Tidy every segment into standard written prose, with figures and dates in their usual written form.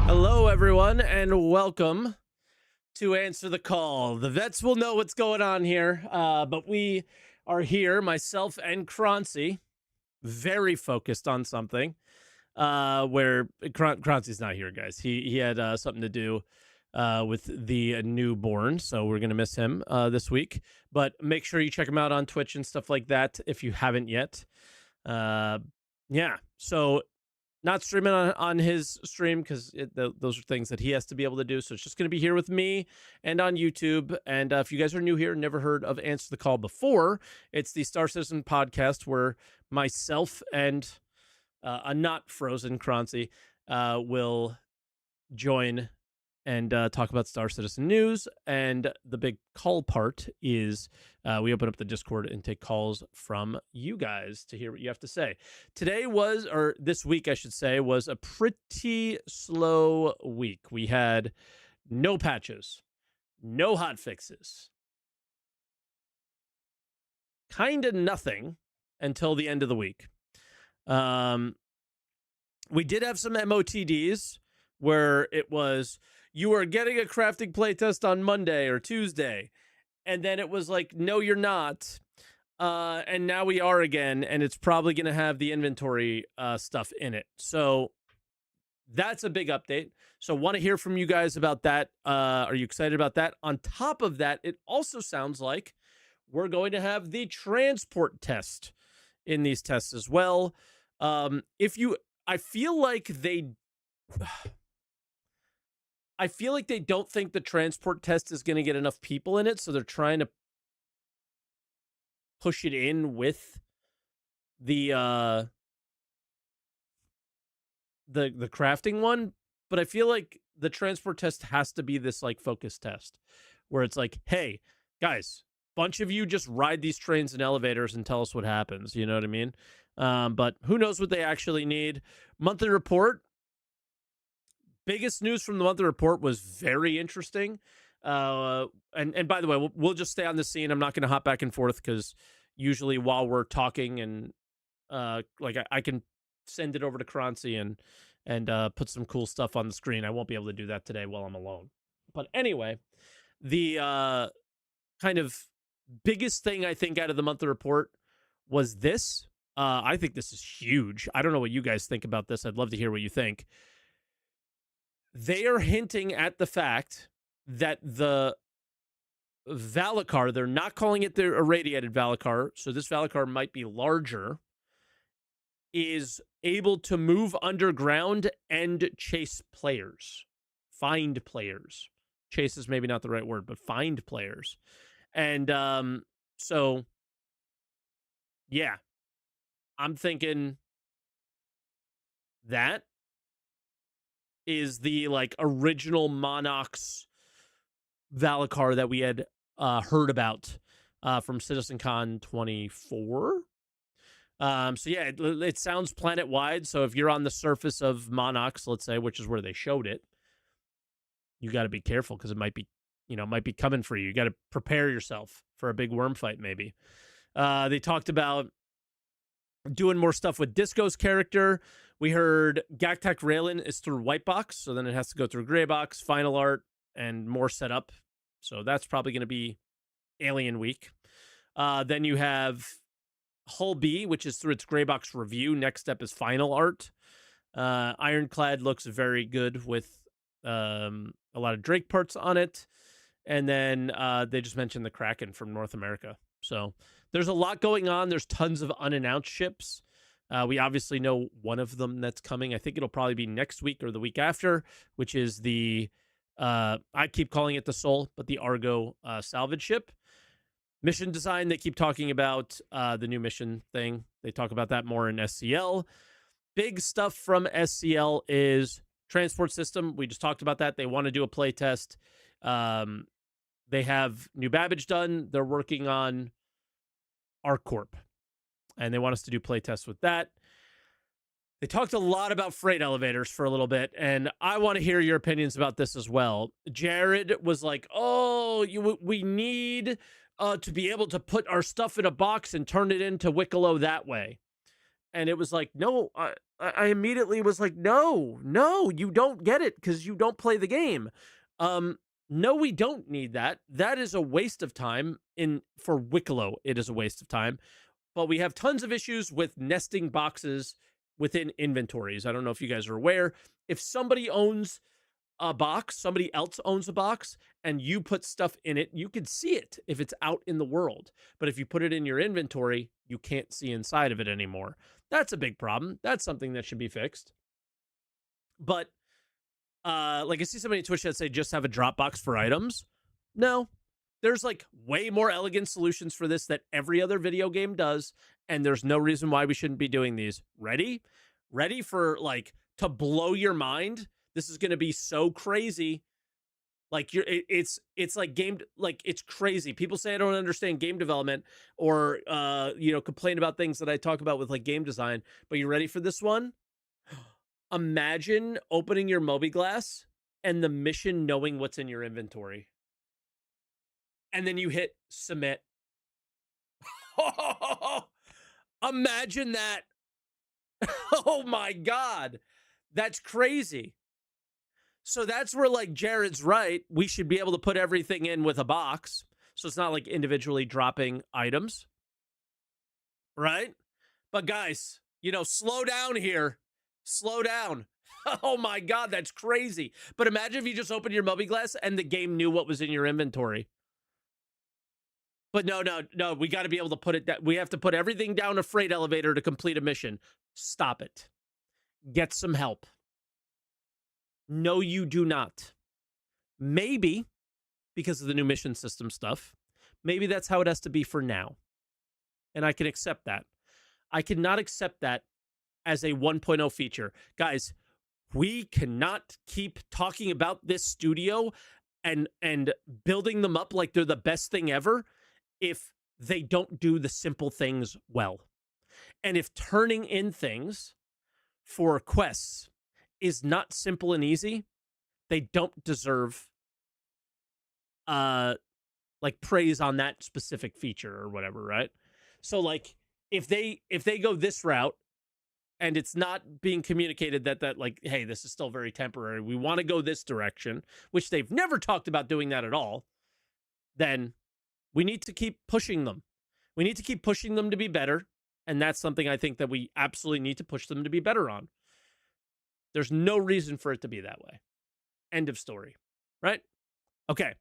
Hello, everyone, and welcome to Answer the Call. The vets will know what's going on here, but we are here, myself and Croncy, very focused on something. Where Croncy's not here, guys. He had something to do with the newborn, so we're gonna miss him this week. But make sure you check him out on Twitch and stuff like that if you haven't yet. Yeah, so not streaming on his stream because those are things that he has to be able to do. So it's just going to be here with me and on YouTube. And if you guys are new here and never heard of Answer the Call before, it's the Star Citizen podcast where myself and a not frozen Croncy will join and talk about Star Citizen news. And the big call part is we open up the Discord and take calls from you guys to hear what you have to say. Today was, or this week, I should say, was a pretty slow week. We had no patches, no hot fixes, kind of nothing until the end of the week. We did have some MOTDs where it was, you are getting a crafting playtest on Monday or Tuesday. And then it was like, no, you're not. And now we are again, and it's probably going to have the inventory stuff in it. So that's a big update. So want to hear from you guys about that. Are you excited about that? On top of that, it also sounds like we're going to have the transport test in these tests as well. I feel like they don't think the transport test is going to get enough people in it, so they're trying to push it in with the crafting one. But I feel like the transport test has to be this like focus test where it's like, hey, guys, bunch of you just ride these trains and elevators and tell us what happens. You know what I mean? But who knows what they actually need. Monthly report. Biggest news from the monthly report was very interesting. And by the way, we'll just stay on the scene. I'm not going to hop back and forth because usually while we're talking and I can send it over to Croncy and put some cool stuff on the screen. I won't be able to do that today while I'm alone. But anyway, the kind of biggest thing I think out of the monthly report was this. I think this is huge. I don't know what you guys think about this. I'd love to hear what you think. They are hinting at the fact that the Valacar, they're not calling it the irradiated Valacar, so this Valacar might be larger, is able to move underground and chase players. Find players. Chase is maybe not the right word, but find players. And so, yeah, I'm thinking that is the like original Monox Valacar that we had heard about from CitizenCon 24. So yeah, it sounds planet wide. So if you're on the surface of Monox, let's say, which is where they showed it, you got to be careful because it might be coming for you. You got to prepare yourself for a big worm fight. Maybe they talked about doing more stuff with Disco's character. We heard Gaktak Raylan is through white box, so then it has to go through gray box, final art, and more setup. So that's probably going to be Alien Week. Then you have Hull B, which is through its gray box review. Next step is final art. Ironclad looks very good with a lot of Drake parts on it. And then they just mentioned the Kraken from North America. So there's a lot going on. There's tons of unannounced ships. We obviously know one of them that's coming. I think it'll probably be next week or the week after, which is the, I keep calling it the Soul, but the Argo salvage ship. Mission design, they keep talking about the new mission thing. They talk about that more in SCL. Big stuff from SCL is transport system. We just talked about that. They want to do a play test. They have New Babbage done. They're working on ArcCorp, and they want us to do play tests with that. They talked a lot about freight elevators for a little bit, and I want to hear your opinions about this as well. Jared was like, oh, we need to be able to put our stuff in a box and turn it into Wicklow that way. And it was like, no, I immediately was like, no, you don't get it because you don't play the game. No, we don't need that. That is a waste of time. For Wicklow, it is a waste of time. But we have tons of issues with nesting boxes within inventories. I don't know if you guys are aware. If somebody owns a box, somebody else owns a box, and you put stuff in it, you can see it if it's out in the world. But if you put it in your inventory, you can't see inside of it anymore. That's a big problem. That's something that should be fixed. But like I see somebody in Twitch that say just have a Dropbox for items. No, there's like way more elegant solutions for this that every other video game does, and there's no reason why we shouldn't be doing these. Ready for like to blow your mind? This is going to be so crazy. Like it's like it's crazy. People say I don't understand game development or complain about things that I talk about with like game design. But you ready for this one? Imagine opening your Mobiglass and the mission knowing what's in your inventory. And then you hit submit. Imagine that. Oh my God. That's crazy. So that's where like Jared's right. We should be able to put everything in with a box. So it's not like individually dropping items. Right? But guys, slow down here. Slow down. Oh my God, that's crazy. But imagine if you just opened your Mobiglass and the game knew what was in your inventory. But no, we got to be able to put it down. We have to put everything down a freight elevator to complete a mission. Stop it. Get some help. No, you do not. Maybe because of the new mission system stuff, maybe that's how it has to be for now. And I can accept that. I cannot accept that as a 1.0 feature. Guys, we cannot keep talking about this studio and building them up like they're the best thing ever if they don't do the simple things well. And if turning in things for quests is not simple and easy, they don't deserve like praise on that specific feature or whatever, right? So like if they go this route and it's not being communicated that like, hey, this is still very temporary, we want to go this direction, which they've never talked about doing that at all, then we need to keep pushing them. We need to keep pushing them to be better. And that's something I think that we absolutely need to push them to be better on. There's no reason for it to be that way. End of story, right? Okay.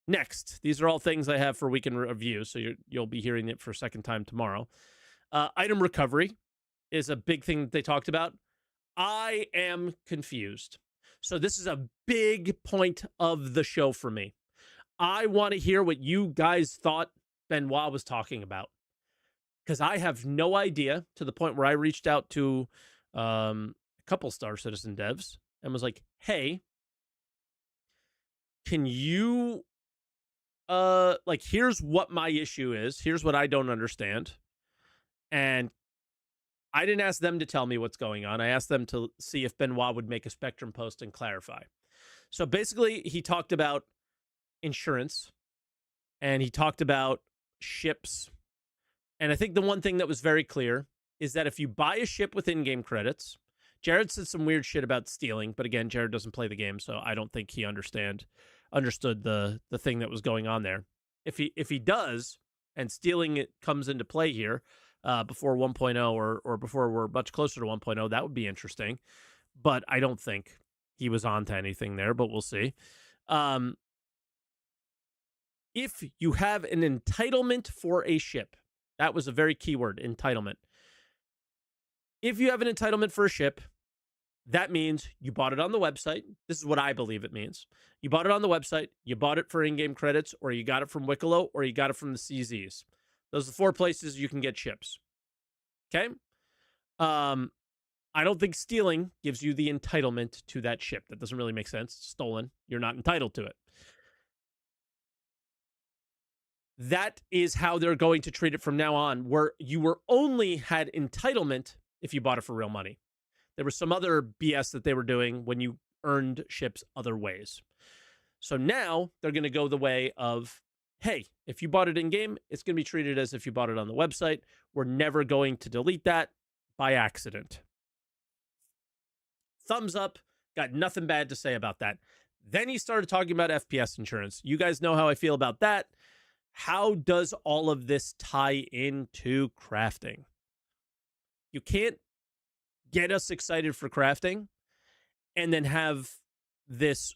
Next, these are all things I have for weekend review, so you'll be hearing it for a second time tomorrow. Item recovery is a big thing that they talked about. I am confused. So this is a big point of the show for me. I want to hear what you guys thought Benoit was talking about, because I have no idea, to the point where I reached out to a couple Star Citizen devs and was like, hey, can you like, here's what my issue is, here's what I don't understand. And I didn't ask them to tell me what's going on. I asked them to see if Benoit would make a Spectrum post and clarify. So basically, he talked about insurance and he talked about ships. And I think the one thing that was very clear is that if you buy a ship with in-game credits, Jared said some weird shit about stealing, but again, Jared doesn't play the game, so I don't think he understood the thing that was going on there. If he does, and stealing it comes into play here before 1.0 or before we're much closer to 1.0, that would be interesting. But I don't think he was onto anything there, but we'll see. If you have an entitlement for a ship, that was a very key word, entitlement. If you have an entitlement for a ship, that means you bought it on the website. This is what I believe it means. You bought it on the website, you bought it for in-game credits, or you got it from Wicklow, or you got it from the CZs. Those are the 4 places you can get ships. Okay? I don't think stealing gives you the entitlement to that ship. That doesn't really make sense. It's stolen. You're not entitled to it. That is how they're going to treat it from now on, where you were only had entitlement if you bought it for real money. There was some other BS that they were doing when you earned ships other ways. So now they're going to go the way of, hey, if you bought it in game, it's going to be treated as if you bought it on the website. We're never going to delete that. by accident. Thumbs up. Got nothing bad to say about that. Then he started talking about FPS insurance. You guys know how I feel about that. How does all of this tie into crafting? You can't get us excited for crafting and then have this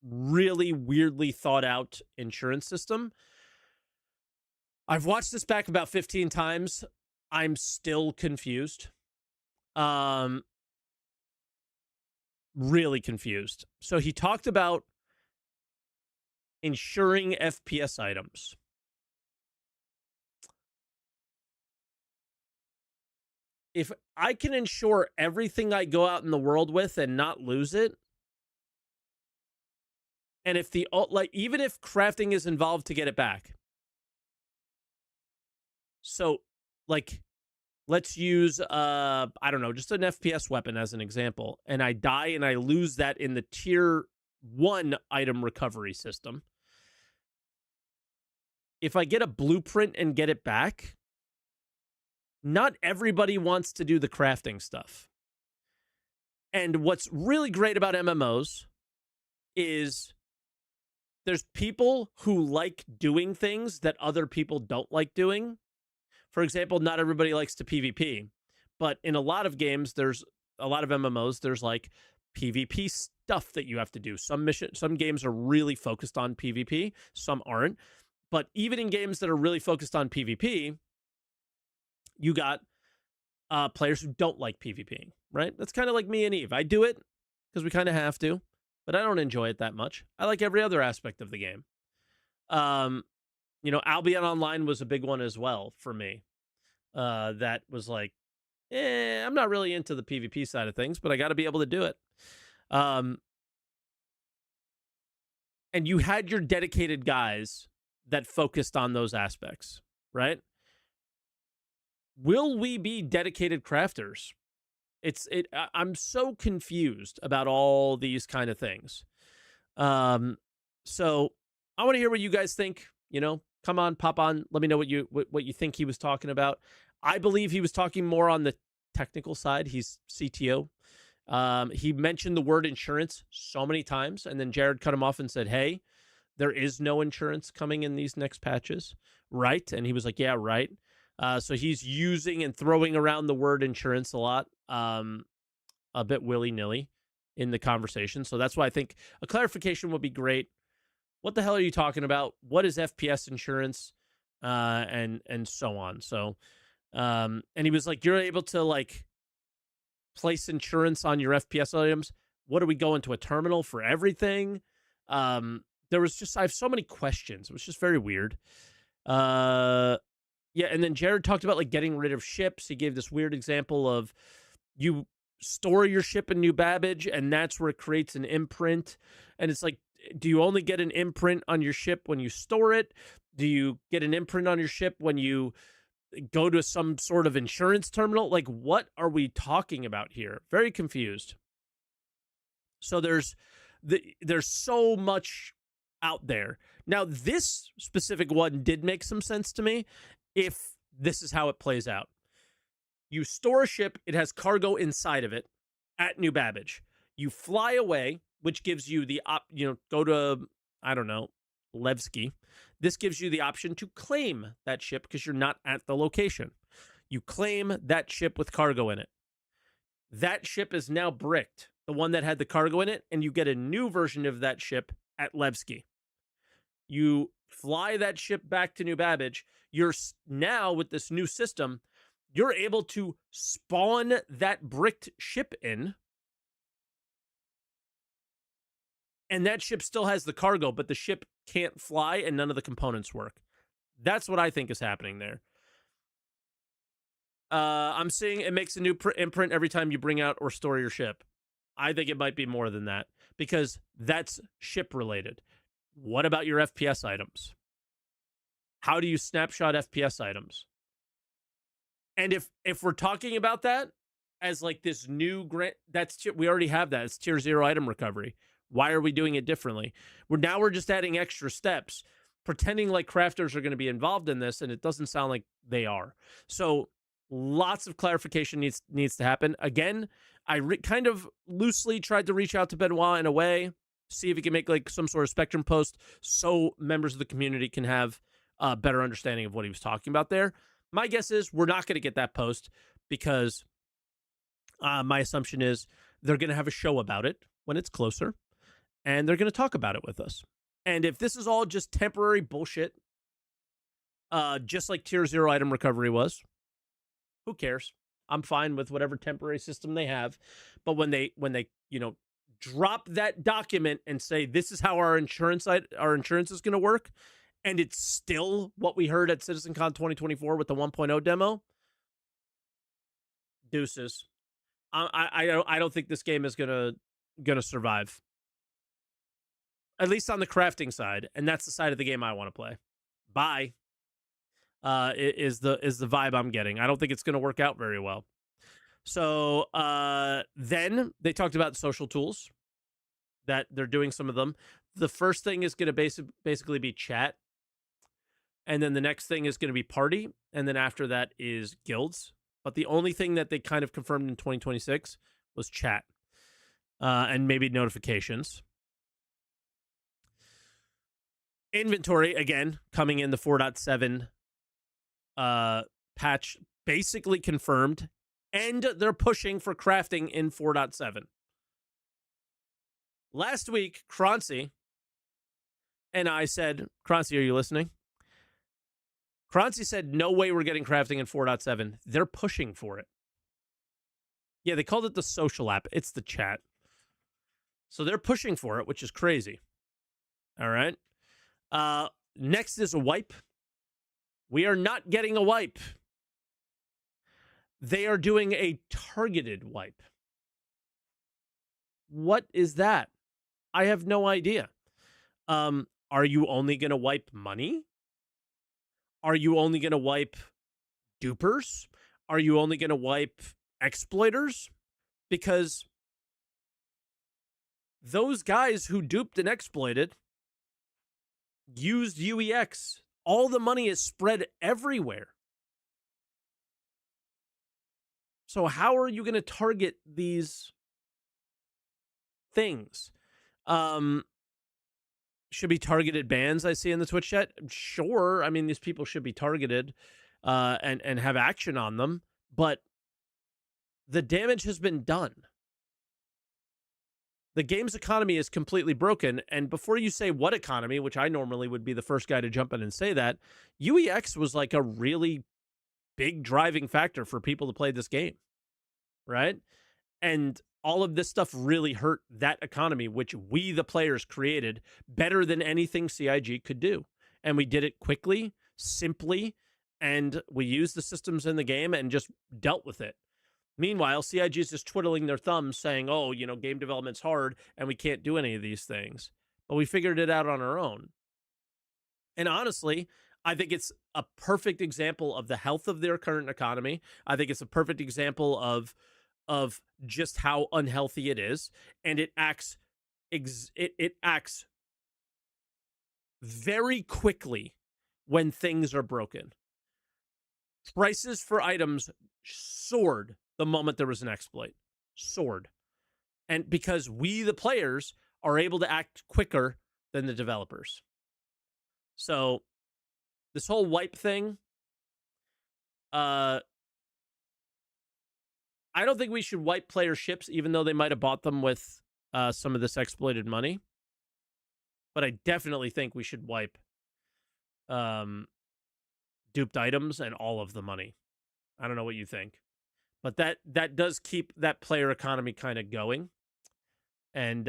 really weirdly thought out insurance system. I've watched this back about 15 times. I'm still confused. Really confused. So he talked about insuring FPS items. If I can insure everything I go out in the world with and not lose it, and if the even if crafting is involved to get it back. So like let's use I don't know, just an FPS weapon as an example, and I die and I lose that in the tier 1 item recovery system. If I get a blueprint and get it back, not everybody wants to do the crafting stuff. And what's really great about MMOs is there's people who like doing things that other people don't like doing. For example, not everybody likes to PvP, but in a lot of games, there's a lot of MMOs, there's like PvP stuff that you have to do. Some games are really focused on PvP, some aren't. But even in games that are really focused on PvP, you got players who don't like PvPing, right? That's kind of like me and Eve. I do it because we kind of have to, but I don't enjoy it that much. I like every other aspect of the game. Albion Online was a big one as well for me. That was like, I'm not really into the PvP side of things, but I got to be able to do it. And you had your dedicated guys that focused on those aspects, right? Will we be dedicated crafters? I'm so confused about all these kind of things. So I want to hear what you guys think. Come on, pop on. Let me know what you think he was talking about. I believe he was talking more on the technical side. He's CTO. He mentioned the word insurance so many times, and then Jared cut him off and said, "Hey, there is no insurance coming in these next patches, right?" And he was like, "Yeah, right." So he's using and throwing around the word insurance a lot, a bit willy-nilly in the conversation. So that's why I think a clarification would be great. What the hell are you talking about? What is FPS insurance? And so on. So, and he was like, you're able to like place insurance on your FPS items. What are we going to a terminal for everything? There was just, I have so many questions. It was just very weird. Yeah, and then Jared talked about like getting rid of ships. He gave this weird example of you store your ship in New Babbage, and that's where it creates an imprint. And it's like, do you only get an imprint on your ship when you store it? Do you get an imprint on your ship when you go to some sort of insurance terminal? Like, what are we talking about here? Very confused. So there's so much out there. Now, this specific one did make some sense to me if this is how it plays out. You store a ship, it has cargo inside of it at New Babbage. You fly away, which gives you the go to, I don't know, Levski. This gives you the option to claim that ship because you're not at the location. You claim that ship with cargo in it. That ship is now bricked, the one that had the cargo in it, and you get a new version of that ship at Levski. You fly that ship back to New Babbage. You're now, with this new system, you're able to spawn that bricked ship in, and that ship still has the cargo, but the ship can't fly and none of the components work. That's what I think is happening there. I'm seeing it makes a new imprint every time you bring out or store your ship. I think it might be more than that because that's ship related. What about your FPS items? How do you snapshot FPS items? And if we're talking about that as like this new grant, we already have that. It's tier 0 item recovery. Why are we doing it differently? We're just adding extra steps, pretending like crafters are going to be involved in this, and it doesn't sound like they are. So Lots of clarification needs to happen. Again, I kind of loosely tried to reach out to Benoit in a way, see if he can make like some sort of Spectrum post so members of the community can have a better understanding of what he was talking about there. My guess is we're not going to get that post because my assumption is they're going to have a show about it when it's closer, and they're going to talk about it with us. And if this is all just temporary bullshit, just like Tier 0 item recovery was, who cares? I'm fine with whatever temporary system they have. But when they drop that document and say this is how our insurance is going to work, and it's still what we heard at CitizenCon 2024 with the 1.0 demo, deuces. I don't think this game is gonna survive. At least on the crafting side, and that's the side of the game I want to play. Bye. Is the vibe I'm getting. I don't think it's going to work out very well. So then they talked about social tools, that they're doing some of them. The first thing is going to basically be chat, and then the next thing is going to be party, and then after that is guilds. But the only thing that they kind of confirmed in 2026 was chat, and maybe notifications. Inventory, again, coming in the 4.7 patch, basically confirmed, and they're pushing for crafting in 4.7. Last week, Croncy and I said, Croncy, are you listening? Croncy said, no way we're getting crafting in 4.7. They're pushing for it. Yeah, they called it the social app. It's the chat. So they're pushing for it, which is crazy. All right. Next is a wipe. We are not getting a wipe. They are doing a targeted wipe. What is that? I have no idea. Are you only going to wipe money? Are you only going to wipe dupers? Are you only going to wipe exploiters? Because those guys who duped and exploited used UEX. All the money is spread everywhere. So how are you going to target these things? Should be targeted bans, I see in the Twitch chat. Sure. I mean, these people should be targeted and have action on them. But the damage has been done. The game's economy is completely broken. And before you say what economy, which I normally would be the first guy to jump in and say that, UEX was like a really big driving factor for people to play this game, right? And all of this stuff really hurt that economy, which we, the players, created better than anything CIG could do. And we did it quickly, simply, and we used the systems in the game and just dealt with it. Meanwhile, CIG is just twiddling their thumbs saying, oh, game development's hard and we can't do any of these things. But we figured it out on our own. And honestly, I think it's a perfect example of the health of their current economy. I think it's a perfect example of just how unhealthy it is. And it acts very quickly when things are broken. Prices for items soared the moment there was an exploit. Soared. And because we, the players, are able to act quicker than the developers. So this whole wipe thing, I don't think we should wipe player ships, even though they might have bought them with some of this exploited money. But I definitely think we should wipe duped items and all of the money. I don't know what you think. But that does keep that player economy kind of going. And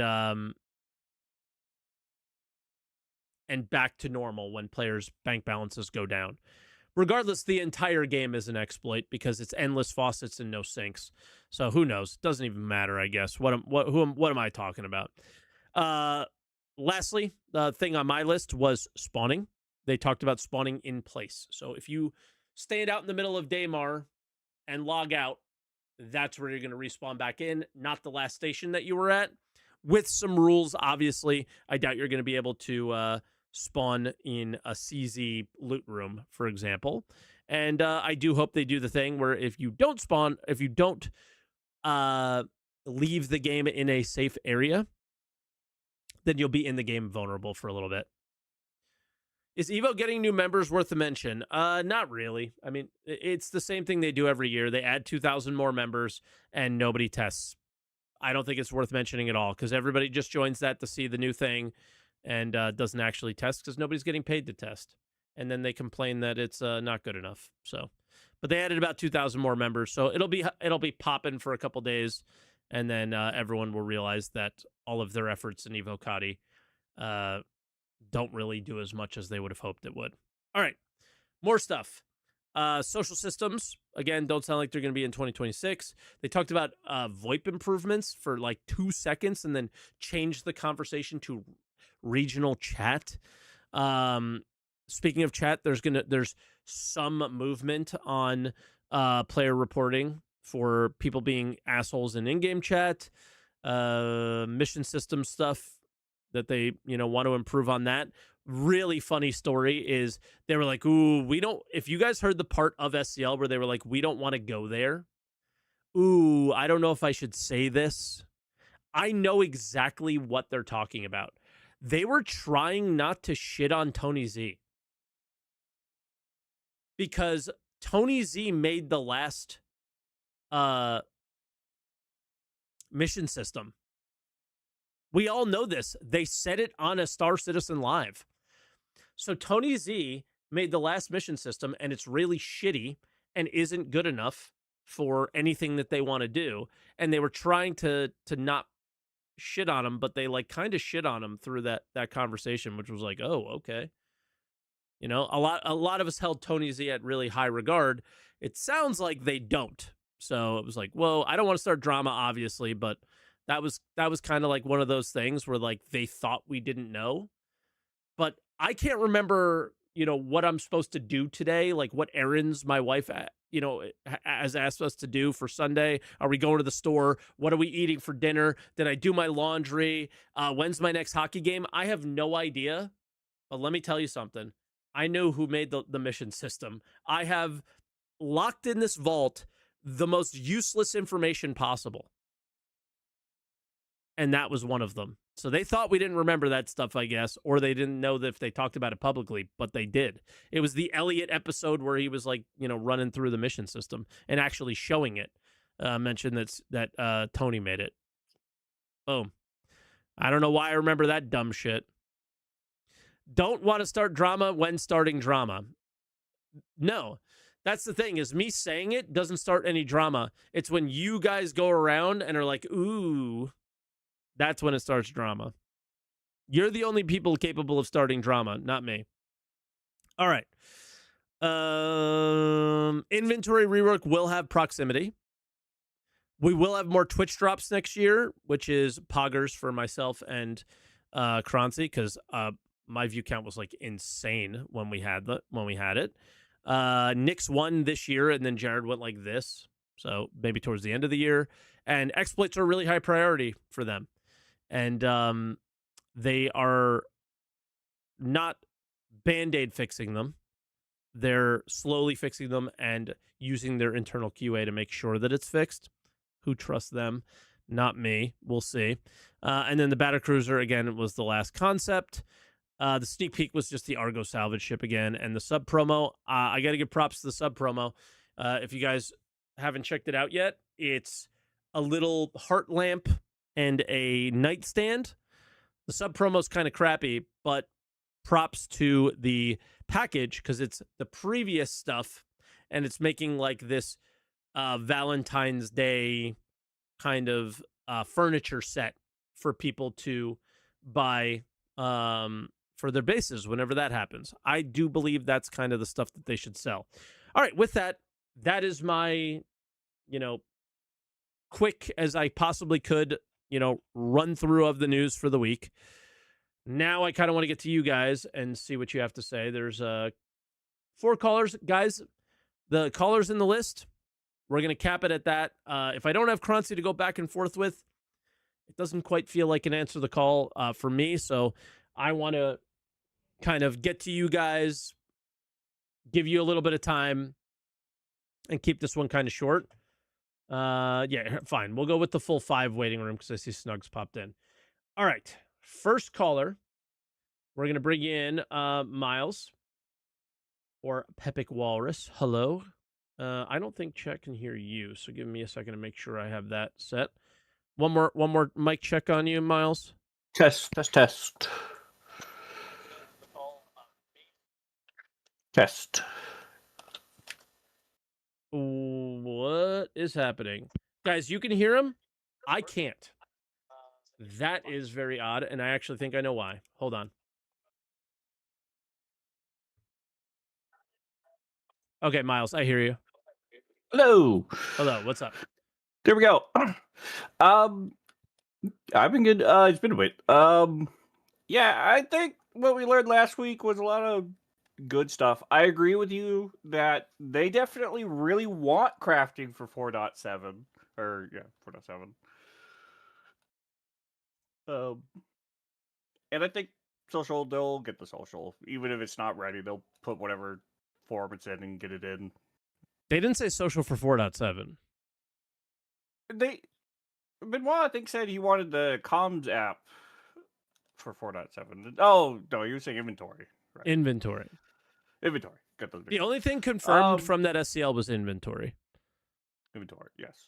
back to normal when players' bank balances go down. Regardless, the entire game is an exploit because it's endless faucets and no sinks. So who knows? Doesn't even matter, I guess. What am I talking about? Lastly, the thing on my list was spawning. They talked about spawning in place. So if you stand out in the middle of Daymar and log out, that's where you're going to respawn back in, not the last station that you were at. With some rules, obviously. I doubt you're going to be able to spawn in a CZ loot room, for example. And I do hope they do the thing where if you don't leave the game in a safe area, then you'll be in the game vulnerable for a little bit. Is Evo getting new members worth a mention? Not really. I mean, it's the same thing they do every year. They add 2,000 more members and nobody tests. I don't think it's worth mentioning at all because everybody just joins that to see the new thing and doesn't actually test because nobody's getting paid to test. And then they complain that it's not good enough. So, but they added about 2,000 more members, so it'll be popping for a couple days, and then everyone will realize that all of their efforts in Evo Kati don't really do as much as they would have hoped it would. All right, more stuff. Social systems, again, don't sound like they're going to be in 2026. They talked about VoIP improvements for like 2 seconds and then changed the conversation to regional chat. Speaking of chat, there's some movement on player reporting for people being assholes in in-game chat, mission system stuff that they want to improve on that. Really funny story is they were like, ooh, we don't, if you guys heard the part of SCL where they were like, we don't want to go there. Ooh, I don't know if I should say this. I know exactly what they're talking about. They were trying not to shit on Tony Z because Tony Z made the last mission system. We all know this. They said it on a Star Citizen Live. So Tony Z made the last mission system, and it's really shitty and isn't good enough for anything that they want to do. And they were trying to not shit on him, but they like kind of shit on him through that conversation, which was like, oh, okay. A lot of us held Tony Z at really high regard. It sounds like they don't. So it was like, whoa, I don't want to start drama, obviously, but that was kind of like one of those things where like they thought we didn't know. But I can't remember, what I'm supposed to do today, like what errands my wife, has asked us to do for Sunday. Are we going to the store? What are we eating for dinner? Did I do my laundry? When's my next hockey game? I have no idea. But let me tell you something. I know who made the mission system. I have locked in this vault the most useless information possible. And that was one of them. So they thought we didn't remember that stuff, I guess, or they didn't know that if they talked about it publicly, but they did. It was the Elliot episode where he was like, running through the mission system and actually showing it. Mentioned that Tony made it. Boom. I don't know why I remember that dumb shit. Don't want to start drama when starting drama. No. That's the thing, is me saying it doesn't start any drama. It's when you guys go around and are like, ooh, that's when it starts drama. You're the only people capable of starting drama, not me. All right. Inventory rework will have proximity. We will have more Twitch drops next year, which is poggers for myself and Croncy, because my view count was like insane when we had it. Nick's won this year, and then Jared went like this. So maybe towards the end of the year. And exploits are a really high priority for them. And they are not Band-Aid fixing them. They're slowly fixing them and using their internal QA to make sure that it's fixed. Who trusts them? Not me. We'll see. And then the Battlecruiser, again, was the last concept. The sneak peek was just the Argo salvage ship again. And the sub promo, I got to give props to the sub promo. If you guys haven't checked it out yet, it's a little heart lamp and a nightstand. The sub promo is kind of crappy, but props to the package because it's the previous stuff and it's making like this Valentine's Day kind of furniture set for people to buy for their bases whenever that happens. I do believe that's kind of the stuff that they should sell. All right, with that, that is my, quick as I possibly could, run through of the news for the week. Now I kind of want to get to you guys and see what you have to say. There's 4 callers. Guys, the callers in the list, we're going to cap it at that. If I don't have Croncy to go back and forth with, it doesn't quite feel like an answer the call for me. So I want to kind of get to you guys, give you a little bit of time, and keep this one kind of short. Yeah, fine. We'll go with the full 5 waiting room because I see Snugs popped in. All right, first caller. We're gonna bring in Miles or Pepic Walrus. Hello. I don't think Chet can hear you, so give me a second to make sure I have that set. One more mic check on you, Miles. Test. Test. What is happening? Guys, you can hear him? I can't. That is very odd, and I actually think I know why. Hold on. Okay, Miles, I hear you. Hello. Hello, what's up? There we go. I've been good. It's been a bit. Yeah, I think what we learned last week was a lot of good stuff. I agree with you that they definitely really want crafting for 4.7 or 4.7. And I think social, they'll get the social, even if it's not ready. They'll put whatever form it's in and get it in. They didn't say social for 4.7. Benoit, I think, said he wanted the comms app for 4.7. Oh, no, you were saying inventory. Right. Inventory. Got those. The only thing confirmed from that SCL was inventory. Inventory, yes.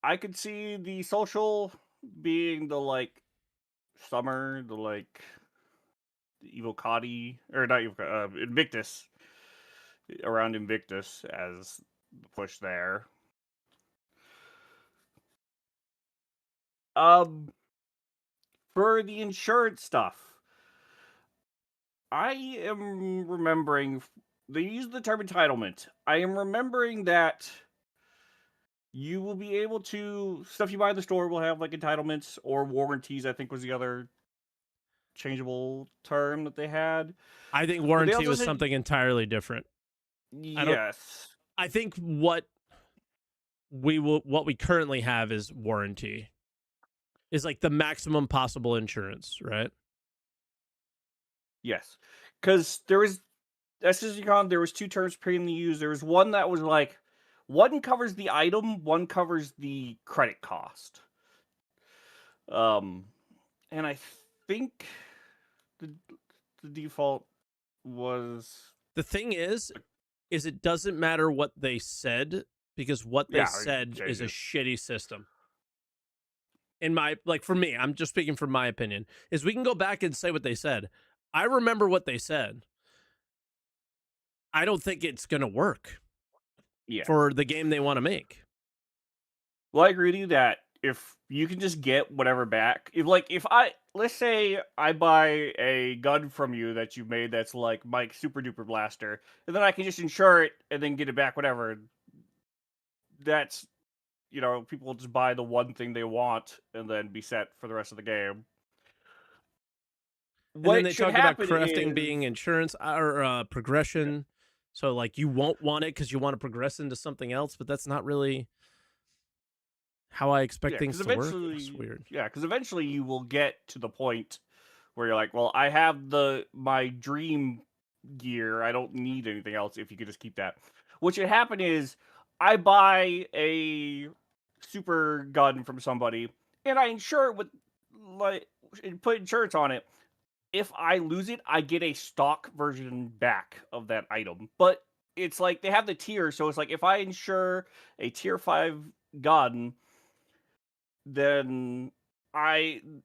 I could see the social being the, summer, the Evocati, or not Evocati, Invictus. Around Invictus as the push there. For the insurance stuff, I am remembering they use the term entitlement. I am remembering that you will be able to stuff you buy in the store will have entitlements or warranties. I think was the other changeable term that they had. I think warranty was something entirely different. Yes, I think what we currently have is warranty. Is like the maximum possible insurance, right? Yes, because there was SSDCon. There was 2 terms previously used. There was one that was one covers the item, one covers the credit cost. And I think the default was the thing is it doesn't matter what they said because what they said is a shitty system. In my for me, I'm just speaking from my opinion, is we can go back and say what they said. I remember what they said. I don't think it's gonna work for the game they want to make. Well, I agree with you that if you can just get whatever back, let's say I buy a gun from you that you made that's like Mike Super Duper Blaster, and then I can just insure it and then get it back, whatever. That's people just buy the one thing they want and then be set for the rest of the game. And then they talk about crafting being insurance or progression. So you won't want it because you want to progress into something else, but that's not really how I expect things to work. It's weird. Yeah, because eventually you will get to the point where you're like, well, I have my dream gear. I don't need anything else if you could just keep that. What should happen is I buy a super gun from somebody and I insure it with put insurance on it. If I lose it, I get a stock version back of that item. But it's they have the tier, so it's if I insure a tier 5 gun, then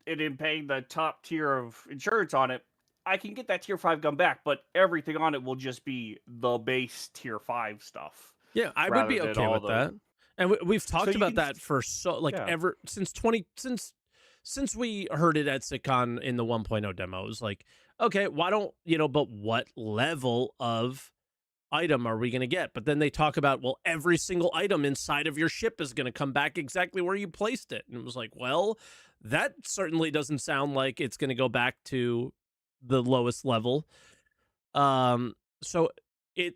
in paying the top tier of insurance on it, I can get that tier 5 gun back, but everything on it will just be the base tier 5 stuff. Yeah, I would be okay with that. And we've talked about that for ever since we heard it at SitCon in the 1.0 demos. Okay, why don't but what level of item are we going to get? But then they talk about, well, every single item inside of your ship is going to come back exactly where you placed it. And it was well, that certainly doesn't sound like it's going to go back to the lowest level. So it,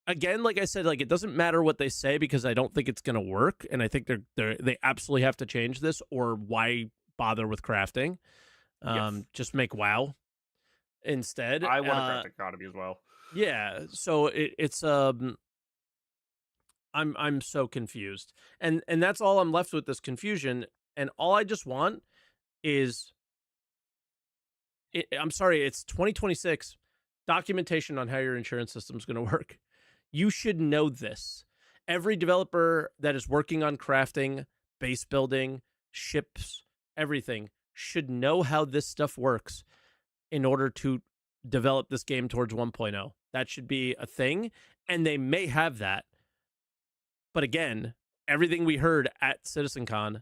again, like I said, it doesn't matter what they say because I don't think it's going to work. And I think they absolutely have to change this, or why bother with crafting? Just make WoW instead. I want a craft economy as well. Yeah, so it's I'm so confused. And that's all I'm left with, this confusion, and all I just want is I'm sorry, it's 2026. Documentation on how your insurance system is going to work. You should know this. Every developer that is working on crafting, base building, ships, everything should know how this stuff works in order to develop this game towards 1.0. That should be a thing, and they may have that. But again, everything we heard at CitizenCon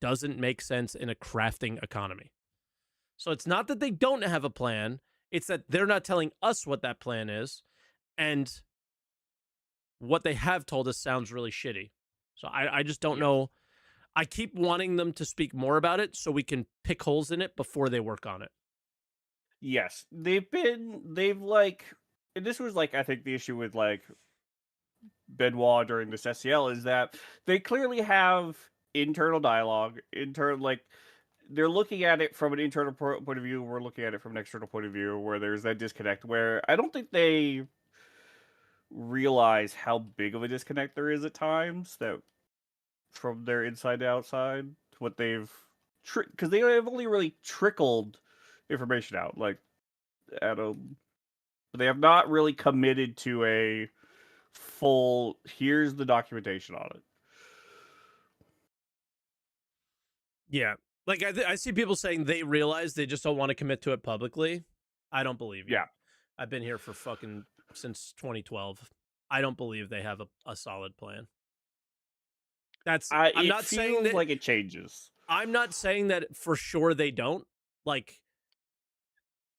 doesn't make sense in a crafting economy. So it's not that they don't have a plan, it's that they're not telling us what that plan is, and what they have told us sounds really shitty. So I just don't Yes. know. I keep wanting them to speak more about it so we can pick holes in it before they work on it. Yes, they've like, and this was like I think the issue with like Benoit during this SCL is that they clearly have internal dialogue, internal like they're looking at it from an internal point of view. We're looking at it from an external point of view, where there's that disconnect. Where I don't think they realize how big of a disconnect there is at times that from their inside to outside. What they've because they have only really trickled information out, like at a, they have not really committed to a full. Here's the documentation on it. Yeah. Like I see people saying they realize they just don't want to commit to it publicly. I don't believe you. Yeah, I've been here for fucking since 2012. I don't believe they have a solid plan. I'm it not saying feels that like it changes. I'm not saying that for sure they don't. Like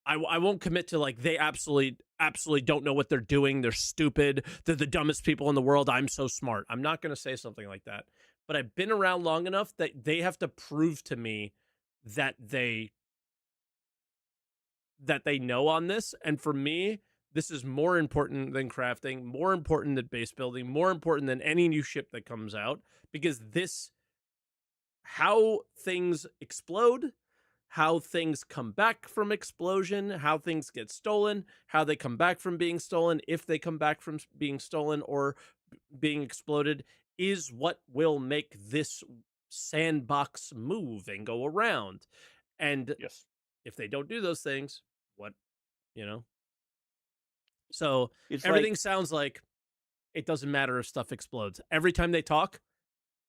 I won't commit to like they absolutely don't know what they're doing. They're stupid. They're the dumbest people in the world. I'm so smart. I'm not going to say something like that. But I've been around long enough that they have to prove to me that they know on this. And for me, this is more important than crafting, more important than base building, more important than any new ship that comes out, because this, how things explode, how things come back from explosion, how things get stolen, how they come back from being stolen, if they come back from being stolen or being exploded, is what will make this sandbox move and go around. And Yes, if they don't do those things, what, you know? So it's everything like sounds like it doesn't matter if stuff explodes. Every time they talk,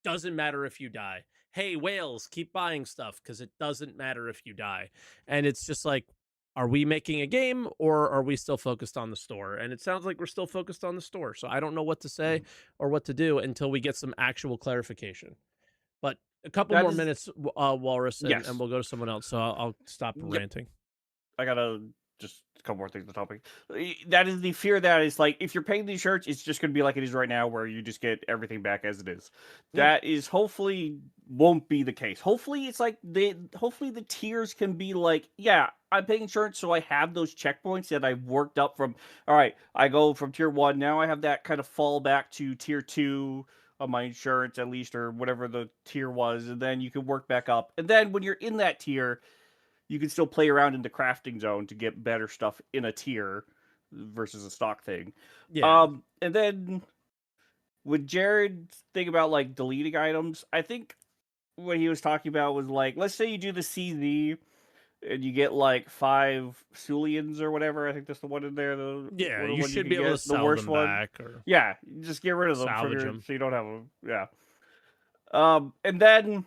doesn't matter if you die. Hey, whales, keep buying stuff because it doesn't matter if you die. And it's just like, are we making a game or are we still focused on the store? And it sounds like we're still focused on the store. So I don't know what to say or what to do until we get some actual clarification. But a couple that more is minutes, Walrus, and yes. we'll go to someone else. So I'll stop Yep. ranting. I gotta just a couple more things on the topic. That is the fear that is like if you're paying the insurance, it's just gonna be like it is right now, where you just get everything back as it is. Yeah. That is hopefully won't be the case. Hopefully it's like hopefully the tiers can be like, yeah, I'm paying insurance, so I have those checkpoints that I've worked up from. All right, I go from tier 1, now I have that kind of fall back to tier 2 of my insurance at least, or whatever the tier was, and then you can work back up. And then when you're in that tier, you can still play around in the crafting zone to get better stuff in a tier versus a stock thing. Yeah. And then with Jared's thing about like deleting items, I think what he was talking about was like, let's say you do the CZ and you get like 5 Sulians or whatever. I think that's the one in there. The Yeah. one You you should can be able to get, the sell worst them one. back or Yeah, just get rid of them salvage them. so you don't have them. Yeah. And then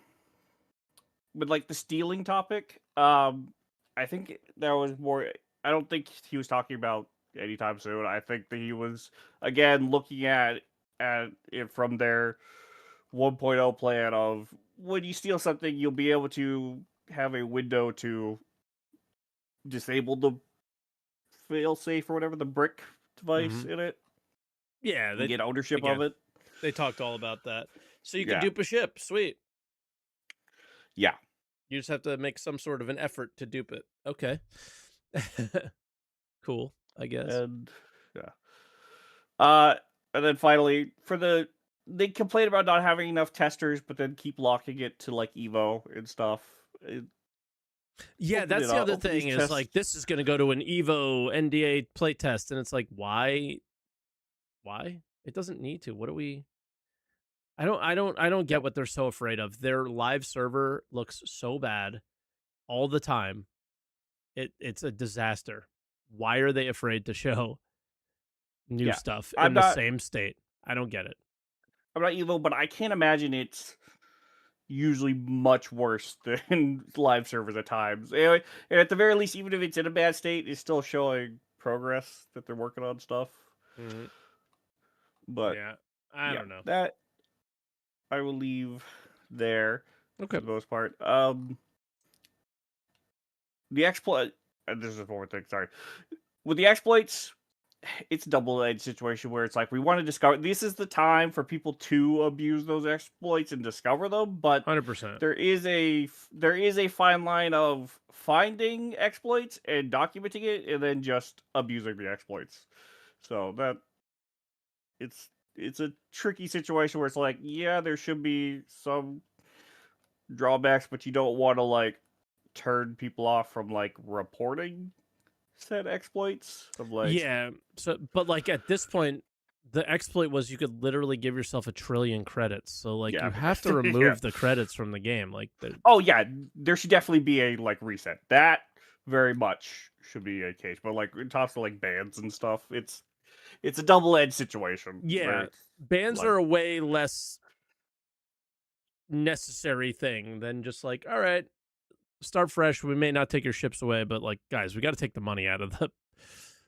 with like the stealing topic, I think there was more. I don't think he was talking about anytime soon. I think that he was again looking at it from their 1.0 plan of when you steal something, you'll be able to have a window to disable the failsafe or whatever, the brick device Mm-hmm. in it, Yeah. and get ownership of Again, it. they talked all about that. So you can Yeah, dupe a ship. Sweet. yeah, You just have to make some sort of an effort to dupe it. Okay. Cool, I guess. and yeah. Uh, and then finally, they complain about not having enough testers, but then keep locking it to like Evo and stuff. Yeah, Open that's it the up, other open these thing is tests. like this is going to go to an Evo NDA playtest, and it's like why? Why? It doesn't need to. What are we? I don't get what they're so afraid of. Their live server looks so bad all the time. It's a disaster. Why are they afraid to show new Yeah, stuff I'm in the not. same state? I don't get it. I'm not evil, but I can't imagine it's usually much worse than live servers at times. And at the very least, even if it's in a bad state, it's still showing progress that they're working on stuff. Mm-hmm. But Yeah, I yeah, don't know. that I will leave there Okay, for the most part. The exploit. This is one more thing. Sorry, with the exploits, it's a double-edged situation where it's like we want to discover. This is the time for people to abuse those exploits and discover them, but 100%. there is a fine line of finding exploits and documenting it, and then just abusing the exploits. So that it's a tricky situation where it's like, yeah, there should be some drawbacks, but you don't want to like turn people off from like reporting said exploits of like, Yeah. So, but like at this point, the exploit was you could literally give yourself 1,000,000,000,000 credits. So like yeah, you have to yeah. remove the credits from the game. Like Oh yeah, there should definitely be a like reset. That very much should be a case. But like in talks to like bans and stuff, it's a double-edged situation where yeah, it's bans like, are a way less necessary thing than just like, all right, start fresh. We may not take your ships away, but like, guys, we got to take the money out of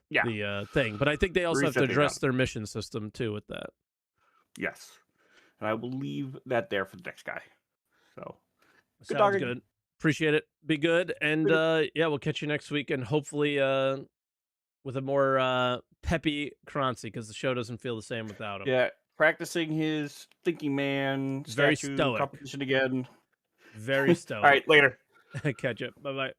yeah, the thing. But I think they also have to reset the address account. their mission system too with that. Yes, and I will leave that there for the next guy. So good Sounds talking. good. Appreciate it. Be good, and yeah, we'll catch you next week, and hopefully with a more peppy Croncy because the show doesn't feel the same without him. Yeah, practicing his thinking man Very statue stoic. competition again. Very All right, stoic. later. Catch you. Bye bye.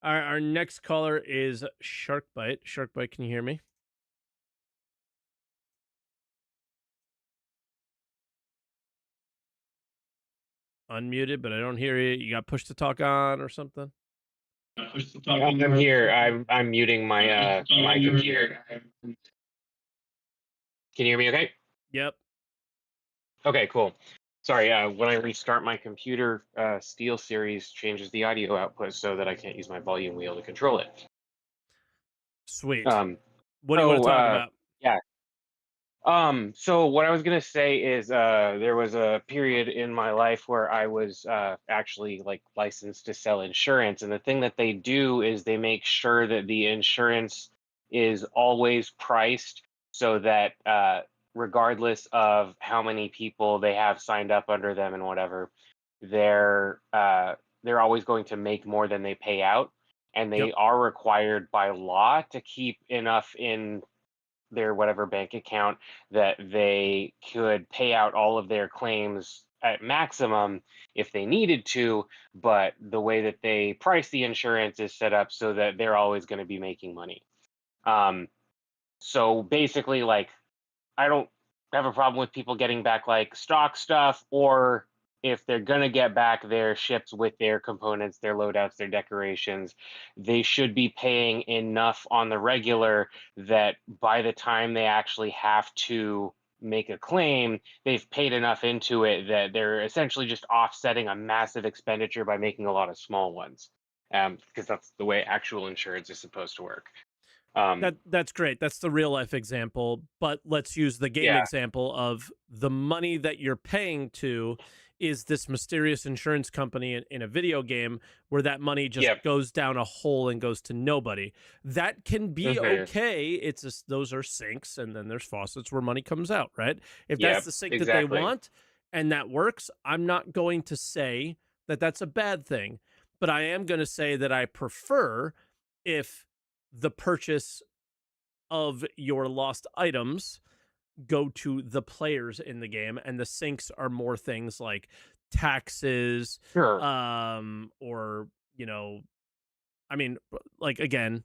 Our next caller is Sharkbite. Sharkbite, can you hear me? Unmuted, but I don't hear you. You got push to talk on or something? I'm here. I'm muting my my computer. Can you hear me okay? Yep. Okay, cool. Sorry, when I restart my computer, SteelSeries changes the audio output so that I can't use my volume wheel to control it. Sweet. Um, What do you want to talk about? yeah. So what I was gonna say is, there was a period in my life where I was actually like licensed to sell insurance, and the thing that they do is they make sure that the insurance is always priced so that regardless of how many people they have signed up under them and whatever, they're always going to make more than they pay out, and Yep. they are required by law to keep enough in their whatever bank account that they could pay out all of their claims at maximum if they needed to, but the way that they price the insurance is set up so that they're always going to be making money. So basically, like, I don't have a problem with people getting back like stock stuff, or if they're going to get back their ships with their components, their loadouts, their decorations, they should be paying enough on the regular that by the time they actually have to make a claim, they've paid enough into it that they're essentially just offsetting a massive expenditure by making a lot of small ones. Because that's the way actual insurance is supposed to work. That's great. That's the real life example. But let's use the game Yeah. example of the money that you're paying to is this mysterious insurance company in a video game where that money just Yep. goes down a hole and goes to nobody. That can be Mhm. okay. It's just, those are sinks, and then there's faucets where money comes out, right? If that's Yep. the sink that they Exactly. want and that works, I'm not going to say that that's a bad thing, but I am going to say that I prefer if the purchase of your lost items go to the players in the game, and the sinks are more things like taxes, Sure. or I mean, like, again,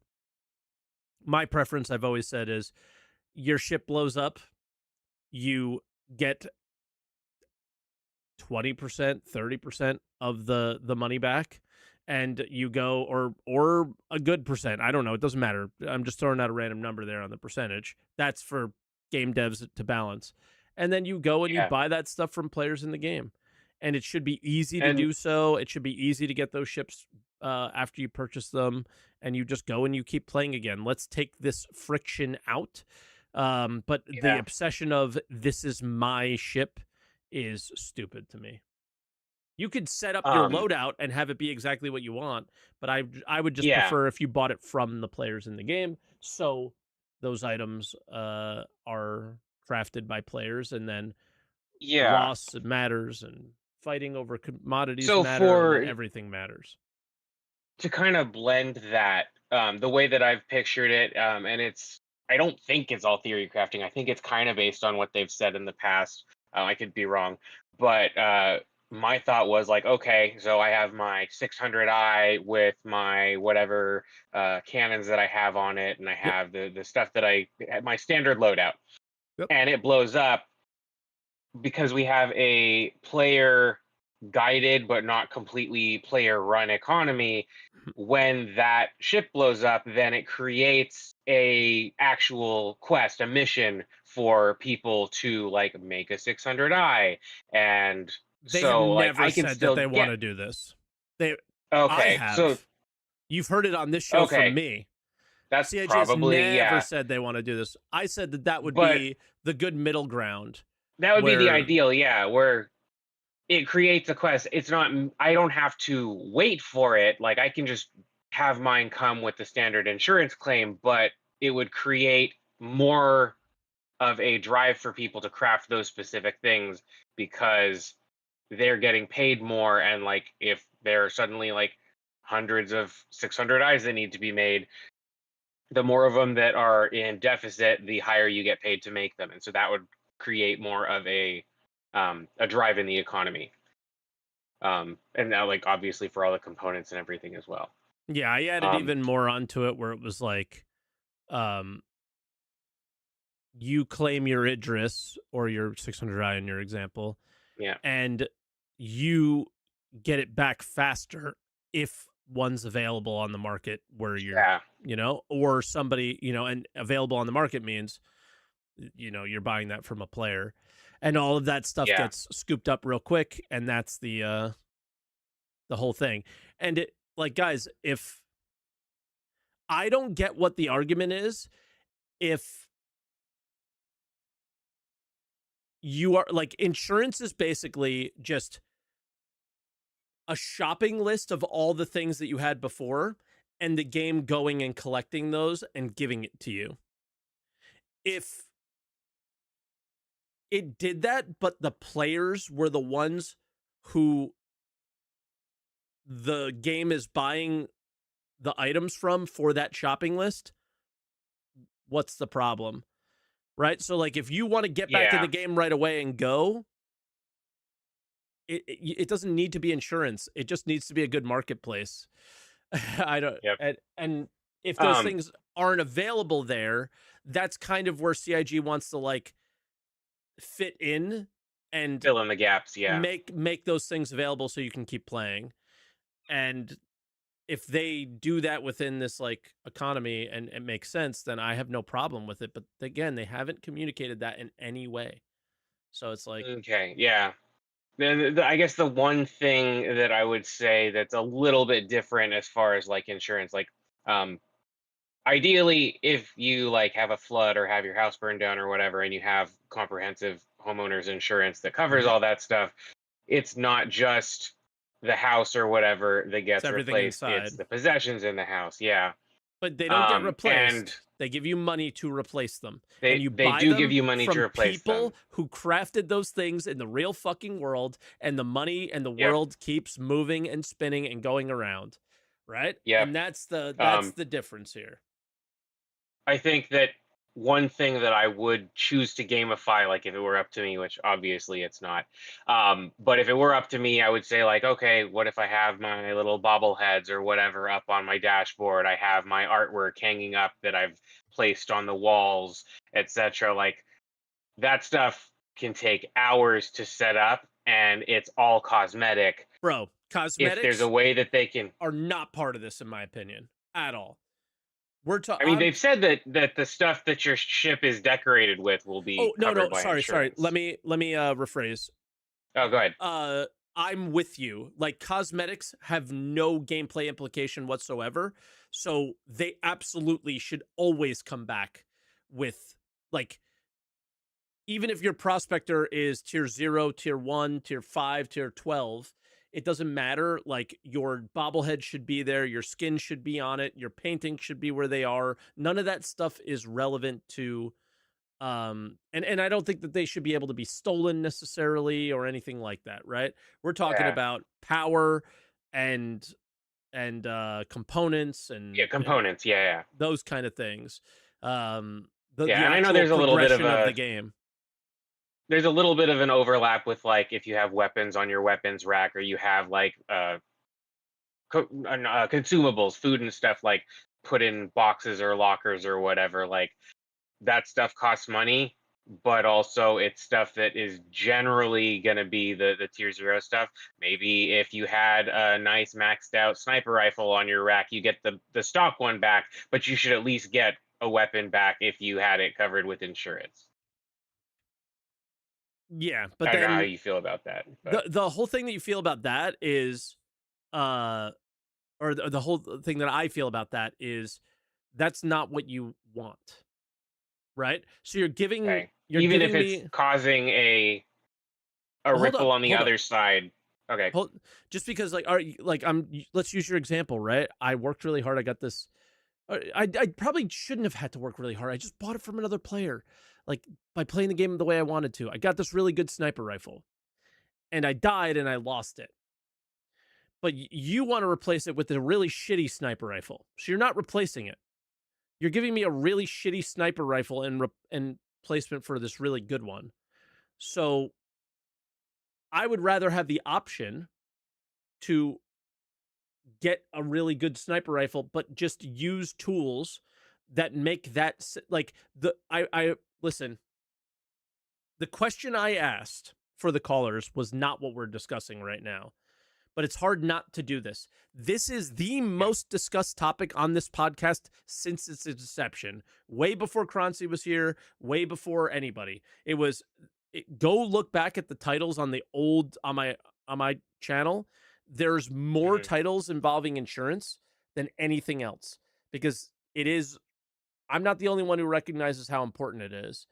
my preference, I've always said, is your ship blows up, you get 20%, 30% of the money back, and you go, or a good percent, I don't know, it doesn't matter, I'm just throwing out a random number there on the percentage, that's for game devs to balance, and then you go and you Yeah. buy that stuff from players in the game. And it should be easy to And do so. It should be easy to get those ships after you purchase them, and you just go and you keep playing again. Let's take this friction out. But the yeah. obsession of this is my ship is stupid to me. You could set up your Um, loadout and have it be exactly what you want, but I would just yeah. prefer if you bought it from the players in the game. So those items are crafted by players, and then Yeah. loss matters, and fighting over commodities So matter, and then for everything matters. to kind of blend that, the way that I've pictured it, and I don't think it's all theory crafting. I think it's kind of based on what they've said in the past. I could be wrong, but my thought was like, okay, so I have my 600i with my whatever cannons that I have on it, and I Yep. have the stuff that my standard loadout, Yep. and it blows up because we have a player guided but not completely player run economy. When that ship blows up, then it creates a actual quest, a mission for people to like make a 600i, and They have so like never I can said that still they want get. to do this. They I Okay, so have. You've heard it on this show from okay, me. that's CIG has probably, never yeah, said they want to do this. I said that that would but be the good middle ground that would be the where ideal, yeah, where it creates a quest. It's not, I don't have to wait for it. Like I can just have mine come with the standard insurance claim, but it would create more of a drive for people to craft those specific things because they're getting paid more. And like if there are suddenly like hundreds of 600 eyes that need to be made, the more of them that are in deficit, the higher you get paid to make them. And so that would create more of a drive in the economy. And now like obviously for all the components and everything as well. yeah, I added Um, even more onto it where it was like um you claim your Idris or your 600i in your example, yeah, and you get it back faster if one's available on the market where you're, yeah, or somebody, and available on the market means, you're buying that from a player, and all of that stuff yeah, gets scooped up real quick, and that's the whole thing. And it, like, guys, if I don't get what the argument is, if you are like, insurance is basically just a shopping list of all the things that you had before, and the game going and collecting those and giving it to you. If it did that, but the players were the ones who the game is buying the items from for that shopping list, what's the problem? Right? So like, if you want to get back in yeah. the game right away and go, it doesn't need to be insurance. It just needs to be a good marketplace. I don't, Yep. and if those Um, things aren't available there, that's kind of where CIG wants to like fit in and fill in the gaps. Yeah. make those things available so you can keep playing. And if they do that within this like economy and it makes sense, then I have no problem with it. But again, they haven't communicated that in any way. So it's like, Okay. Yeah. Then I guess the one thing that I would say that's a little bit different as far as like insurance, like um, ideally, if you like have a flood or have your house burned down or whatever, and you have comprehensive homeowners insurance that covers mhm, all that stuff, it's not just the house or whatever that it's gets everything replaced, it's inside. the possessions in the house. Yeah. But they don't get And replaced. They give you money to replace them. And they you they buy do give them you money to from replace them. people who crafted those things in the real fucking world, and the money and the Yep. world keeps moving and spinning and going around. Right? Yep. And that's Um, the difference here. I think that one thing that I would choose to gamify, like if it were up to me, which obviously it's not, but if it were up to me, I would say like, okay, what if I have my little bobbleheads or whatever up on my dashboard? I have my artwork hanging up that I've placed on the walls, etc. Like that stuff can take hours to set up, and it's all cosmetic. Bro, If there's a cosmetics way that they can, are not part of this, in my opinion, at all. We're I mean, talking. they've said that the stuff that your ship is decorated with will Oh be no, covered no, by sorry. Let insurance. me rephrase. Oh, go ahead. Uh, I'm with you. Like cosmetics have no gameplay implication whatsoever, so they absolutely should always come back with like even if your prospector is tier 0, tier 1, tier 5, tier 12, it doesn't matter. Like your bobblehead should be there, your skin should be on it, your painting should be where they are. None of that stuff is relevant to and I don't think that they should be able to be stolen necessarily or anything like that, right? We're talking Yeah, about power and components yeah, and components. Yeah, yeah, those kind of things. The yeah. And I know actual there's a little bit of progression of the game. there's a little bit of an overlap with like if you have weapons on your weapons rack or you have like consumables, food and stuff like put in boxes or lockers or whatever. Like that stuff costs money, but also it's stuff that is generally going to be the tier 0 stuff. Maybe if you had a nice maxed out sniper rifle on your rack, you get the stock one back, but you should at least get a weapon back if you had it covered with insurance. Yeah, I but don't know how then you feel about that, but the whole thing that you feel about that is uh or the whole thing that I feel about that is that's not what you want, right? So okay. you're Even if giving it's me causing a hold up, ripple on the hold up. other side. Okay. Hold, just because like let's use your example, right? I worked really hard. I got this. I probably shouldn't have had to work really hard. I just bought it from another player, like by playing the game the way I wanted to. I got this really good sniper rifle, and I died and I lost it. But you want to replace it with a really shitty sniper rifle, so you're not replacing it. You're giving me a really shitty sniper rifle in placement for this really good one. So I would rather have the option to get a really good sniper rifle, but just use tools that make that like the I listen. The question I asked for the callers was not what we're discussing right now, but it's hard not to do this. This is the most discussed topic on this podcast since its inception. Way before Croncy was here, way before anybody. Go look back at the titles on the old on my channel. There's more Mhm. titles involving insurance than anything else because it is I'm not the only one who recognizes how important it is.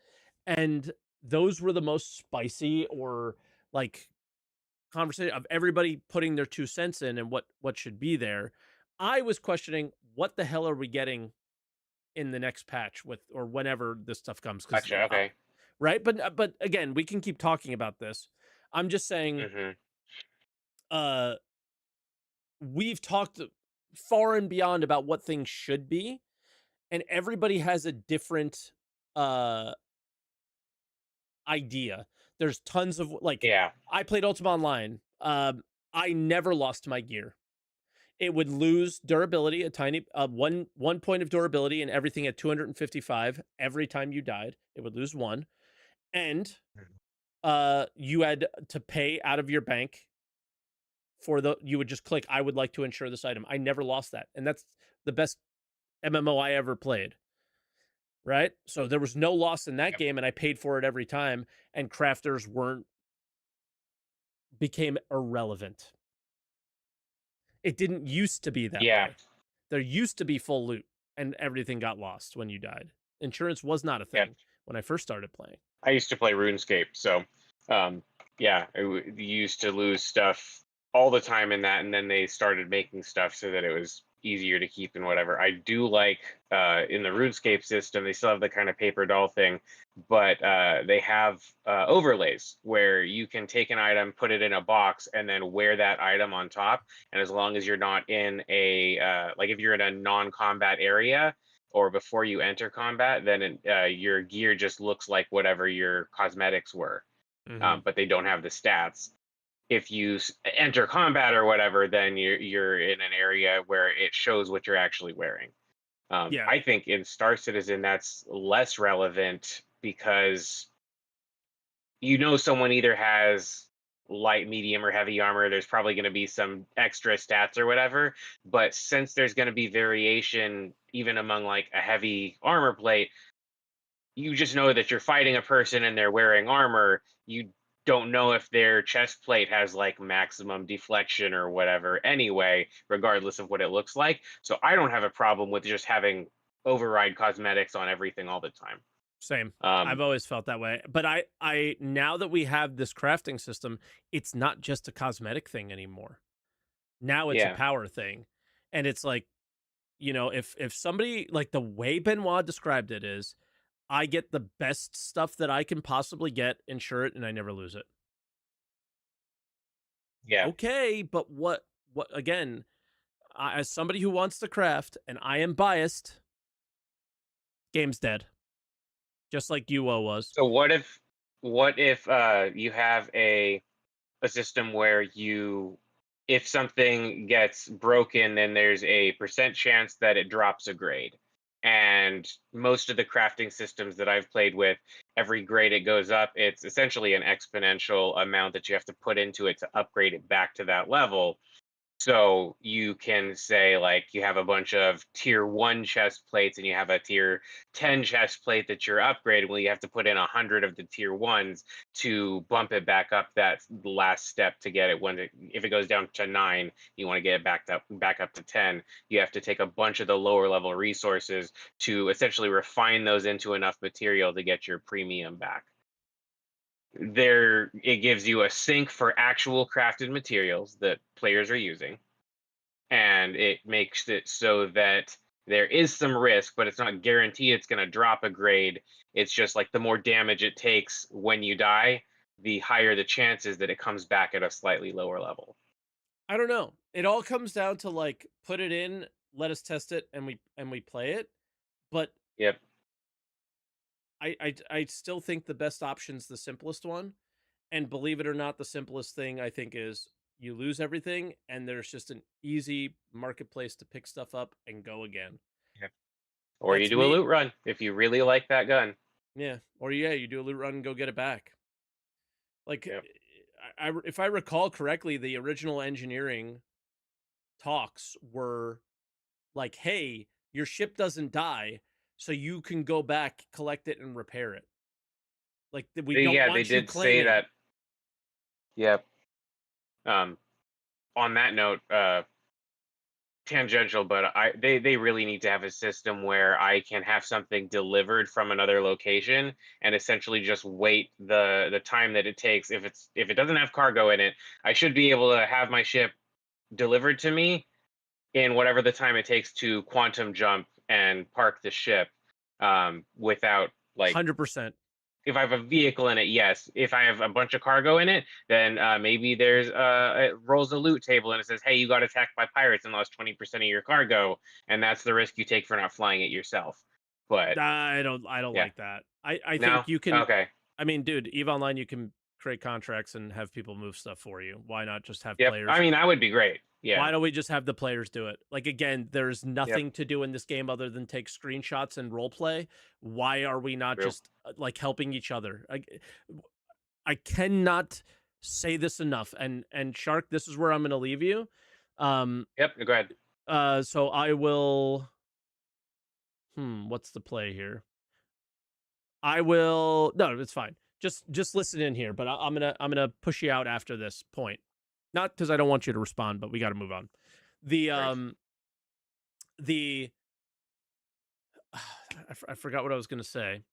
And those were the most spicy or like conversation of everybody putting their 2 cents in and what should be there. I was questioning what the hell are we getting in the next patch with or whenever this stuff comes because Gotcha. Okay. right, but again, we can keep talking about this. I'm just saying, Hmm. uh, we've talked far and beyond about what things should be, and everybody has a different uh idea. There's tons of like Yeah. I played Ultima Online. I never lost my gear. It would lose durability, a tiny one point of durability, and everything at 255 every time you died. It would lose one, and you had to pay out of your bank for the. You would just click, I would like to insure this item. I never lost that, and that's the best MMO I ever played. Right, so there was no loss in that Yep. game, and I paid for it every time. And crafters weren't became irrelevant. It didn't used to be that Yeah. way. There used to be full loot and everything got lost when you died. Insurance was not a Yeah. thing when I first started playing. I used to play RuneScape, so yeah, you used to lose stuff all the time in that, and then they started making stuff so that it was easier to keep and whatever. I do like in the RuneScape system, they still have the kind of paper doll thing, but they have overlays where you can take an item, put it in a box, and then wear that item on top. And as long as you're not in a like if you're in a non-combat area, or before you enter combat, then your gear just looks like whatever your cosmetics were, Mm-hmm. but they don't have the stats. If you enter combat or whatever, then you're in an area where it shows what you're actually wearing. Yeah. I think in Star Citizen that's less relevant because you know someone either has light, medium, or heavy armor, there's probably going to be some extra stats or whatever. But since there's going to be variation even among like a heavy armor plate, you just know that you're fighting a person and they're wearing armor. You don't know if their chest plate has like maximum deflection or whatever anyway, regardless of what it looks like. So I don't have a problem with just having override cosmetics on everything all the time. Same. I've Um, always felt that way. But I now that we have this crafting system, it's not just a cosmetic thing anymore. Now it's a yeah, power thing. And it's like, if somebody like the way Benoit described it is, I get the best stuff that I can possibly get, insure it, and I never lose it. yeah, Okay, but what again, as somebody who wants to craft and I am biased, game's dead. Just like UO was. So what if you have a system where if something gets broken, then there's a percent chance that it drops a grade. And most of the crafting systems that I've played with, every grade it goes up, it's essentially an exponential amount that you have to put into it to upgrade it back to that level. So you can say like you have a bunch of tier 1 chest plates and you have a tier 10 chest plate that you're upgrading. Well, you have to put in 100 of the tier 1s to bump it back up that last step to get it if it goes down to 9, you want to get it back up to 10. You have to take a bunch of the lower level resources to essentially refine those into enough material to get your premium back. It gives you a sink for actual crafted materials that players are using, and it makes it so that there is some risk, but it's not guaranteed it's going to drop a grade. It's just like the more damage it takes when you die, the higher the chances that it comes back at a slightly lower level. I don't know. It all comes down to like put it in, let us test it, and we play it. But Yep. I still think the best option's the simplest one. And believe it or not, the simplest thing I think is you lose everything and there's just an easy marketplace to pick stuff up and go again. Yep. Or you That's do a me. loot run if you really like that gun. Yeah. Or yeah, you do a loot run and go get it back. Like Yep. if I recall correctly, the original engineering talks were like, hey, your ship doesn't die, so you can go back, collect it, and repair it. Like we don't Yeah, they want you did say claiming. that. Yep. Um, on that note, tangential, but they really need to have a system where I can have something delivered from another location and essentially just wait the time that it takes. If it doesn't have cargo in it, I should be able to have my ship delivered to me in whatever the time it takes to quantum jump and park the ship, without like, 100%. if I have a vehicle in it, yes. If I have a bunch of cargo in it, then maybe it rolls a loot table and it says, "Hey, you got attacked by pirates and lost 20% of your cargo," and that's the risk you take for not flying it yourself. But I don't yeah, like that. I no, think you can. okay, I mean, dude, EVE Online, you can create contracts and have people move stuff for you. Why not just have yep. I players? mean, that would be great. Why Yeah, don't we just have the players do it? Like again, there's yep, nothing to do in this game other than take screenshots and role play. Why are we not true. just like helping each other? I cannot say this enough. And Shark, this is where I'm going to leave you. Um. Yep, go ahead. So I will. What's the play here? I will. No, it's fine. Just listen in here. But I'm gonna push you out after this point. Not because I don't want you to respond, but we got to move on. The Great. the I forgot what I was gonna say.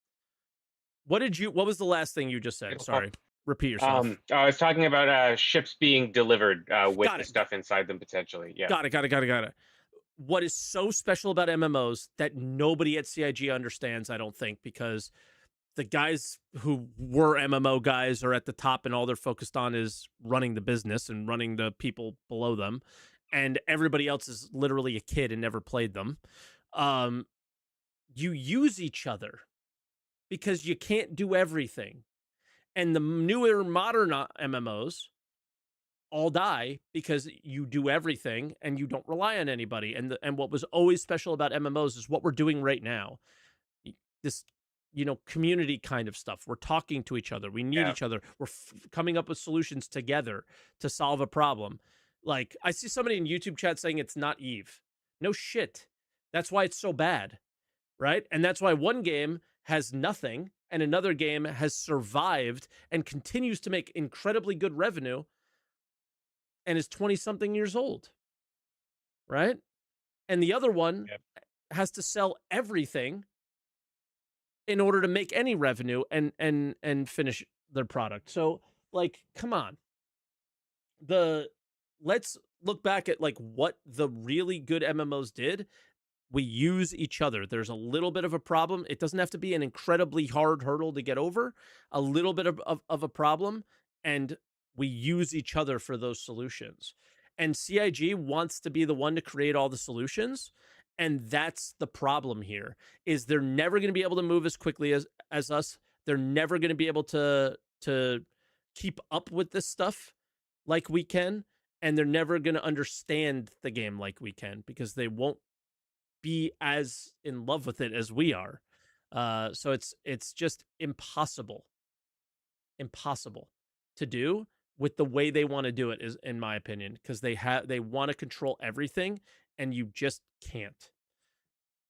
What was the last thing you just said? Sorry. Repeat yourself. I was talking about ships being delivered with Got the it. stuff inside them potentially. Yeah. Got it. What is so special about MMOs that nobody at CIG understands, I don't think, because the guys who were MMO guys are at the top and all they're focused on is running the business and running the people below them. And everybody else is literally a kid and never played them. You use each other because you can't do everything. And the newer modern MMOs all die because you do everything and you don't rely on anybody. And what was always special about MMOs is what we're doing right now. This community kind of stuff. We're talking to each other. We need Yeah. each other. We're coming up with solutions together to solve a problem. Like, I see somebody in YouTube chat saying it's not Eve. No shit. That's why it's so bad, right? And that's why one game has nothing and another game has survived and continues to make incredibly good revenue and is 20 something years old, right? And the other one Yep. has to sell everything in order to make any revenue and finish their product. So, like, come on. Let's look back at like what the really good MMOs did. We use each other. There's a little bit of a problem. It doesn't have to be an incredibly hard hurdle to get over. A little bit of a problem, and we use each other for those solutions. And CIG wants to be the one to create all the solutions, and that's the problem here. Is they're never going to be able to move as quickly as us. They're never going to be able to keep up with this stuff like we can, and they're never going to understand the game like we can because they won't be as in love with it as we are. So it's just impossible to do with the way they want to do it, is in my opinion, because they want to control everything and you just can't.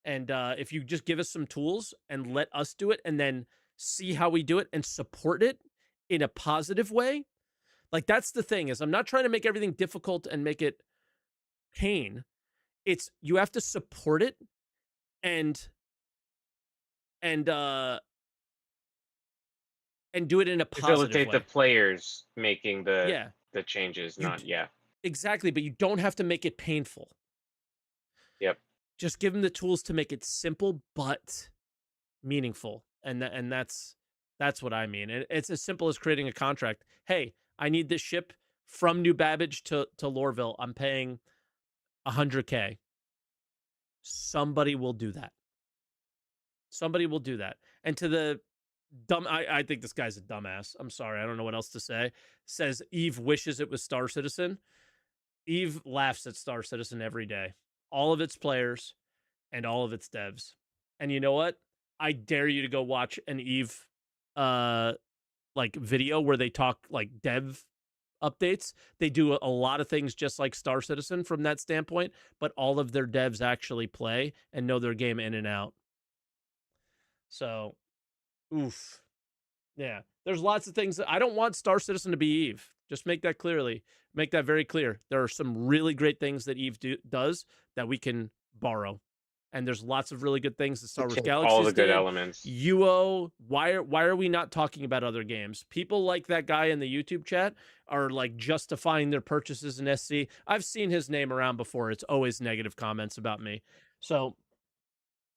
And if you just give us some tools and let us do it and then see how we do it and support it in a positive way, like, that's the thing, is I'm not trying to make everything difficult and make it pain. It's you have to support it and and uh and do it in a positive Facilitate the way. players making Yeah, the changes, you not yeah. exactly, but you don't have to make it painful. Yep. Just give them the tools to make it simple but meaningful, and that's what I mean. It's as simple as creating a contract. Hey, I need this ship from New Babbage to Lorville. I'm paying 100K. Somebody will do that. Somebody will do that. And to the I think this guy's a dumbass. I'm sorry. I don't know what else to say. Says Eve wishes it was Star Citizen. Eve laughs at Star Citizen every day. All of its players and all of its devs. And you know what? I dare you to go watch an Eve like video where they talk like dev updates. They do a lot of things just like Star Citizen from that standpoint, but all of their devs actually play and know their game in and out. So, oof. Yeah. There's lots of things that I don't want Star Citizen to be Eve. Just make that very clear. There are some really great things that Eve does that we can borrow. And there's lots of really good things that Star Wars Take all Galaxies the good did. elements. UO, why are we not talking about other games? People like that guy in the YouTube chat are like justifying their purchases in SC. I've seen his name around before. It's always negative comments about me. So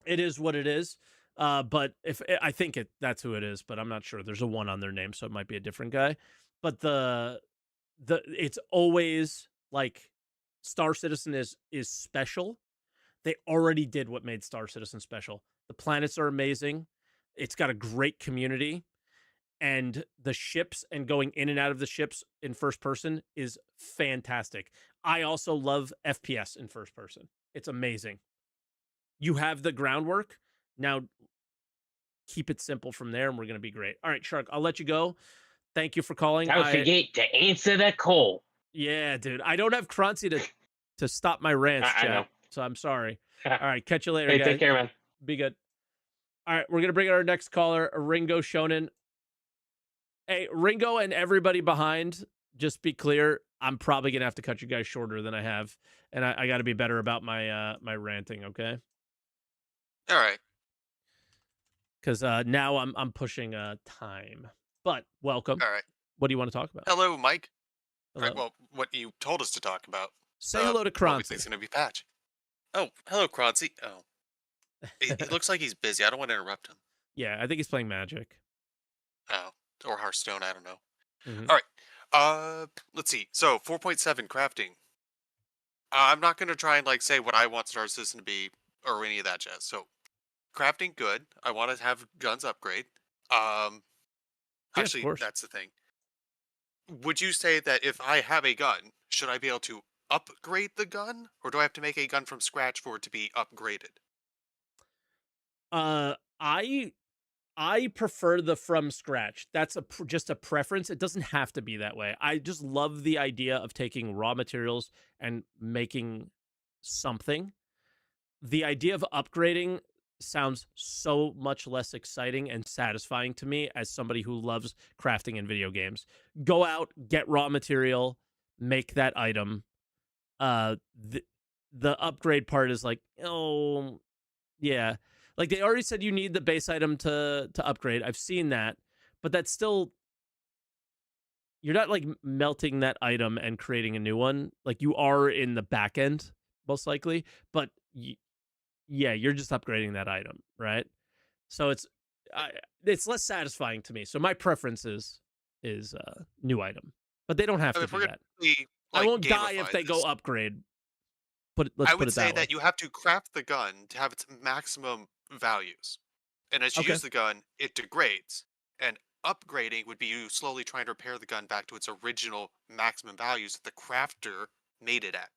it is what it is. But if I think that's who it is, but I'm not sure. There's a 1 on their name, so it might be a different guy. But it's always like Star Citizen is special. They already did what made Star Citizen special. The planets are amazing. It's got a great community, and the ships and going in and out of the ships in first person is fantastic. I also love FPS in first person. It's amazing. You have the groundwork. Now keep it simple from there, and we're going to be great. All right, Shark, I'll let you go. Thank you for calling. Don't forget to answer the call. Yeah, dude. I don't have Croncy to stop my rants, I chat. know. So I'm sorry. All right, catch you later, Hey, guys. take care, man. Be good. All right, we're going to bring our next caller, Ringo Shonen. Hey, Ringo and everybody behind, just be clear, I'm probably going to have to cut you guys shorter than I have, and I got to be better about my my ranting, okay? All right. Because now I'm pushing time. But welcome. All right. What do you want to talk about? Hello, Mike. Hello. All right, well, what you told us to talk about. Say hello to What we Croncy. think's going to be patch. Oh, hello, Croncy. Oh. He looks like he's busy. I don't want to interrupt him. Yeah, I think he's playing Magic. Oh, or Hearthstone. I don't know. Mhm. All right. Let's see. So 4.7 crafting. I'm not going to try and like say what I want Star Citizen to be or any of that jazz. So crafting, good. I want to have guns upgrade. Yeah, of Actually, course. that's the thing. Would you say that if I have a gun, should I be able to upgrade the gun, or do I have to make a gun from scratch for it to be upgraded? I I prefer the from scratch. That's just a preference. It doesn't have to be that way. I just love the idea of taking raw materials and making something. The idea of upgrading sounds so much less exciting and satisfying to me as somebody who loves crafting in video games. Go out, get raw material, make that item. Uh the, the upgrade part is like, oh, yeah. Like they already said you need the base item to upgrade. I've seen that, but that's still, you're not like melting that item and creating a new one. Like you are in the back end most likely, but yeah, you're just upgrading that item, right? So it's less satisfying to me. So my preference is new item, but they don't have I mean, to if we're do gonna that. be I like won't die if gamify they go this, upgrade. Let's I put would it say that way. that you have to craft the gun to have its maximum values. And as you Okay. use the gun, it degrades. And upgrading would be you slowly trying to repair the gun back to its original maximum values that the crafter made it at.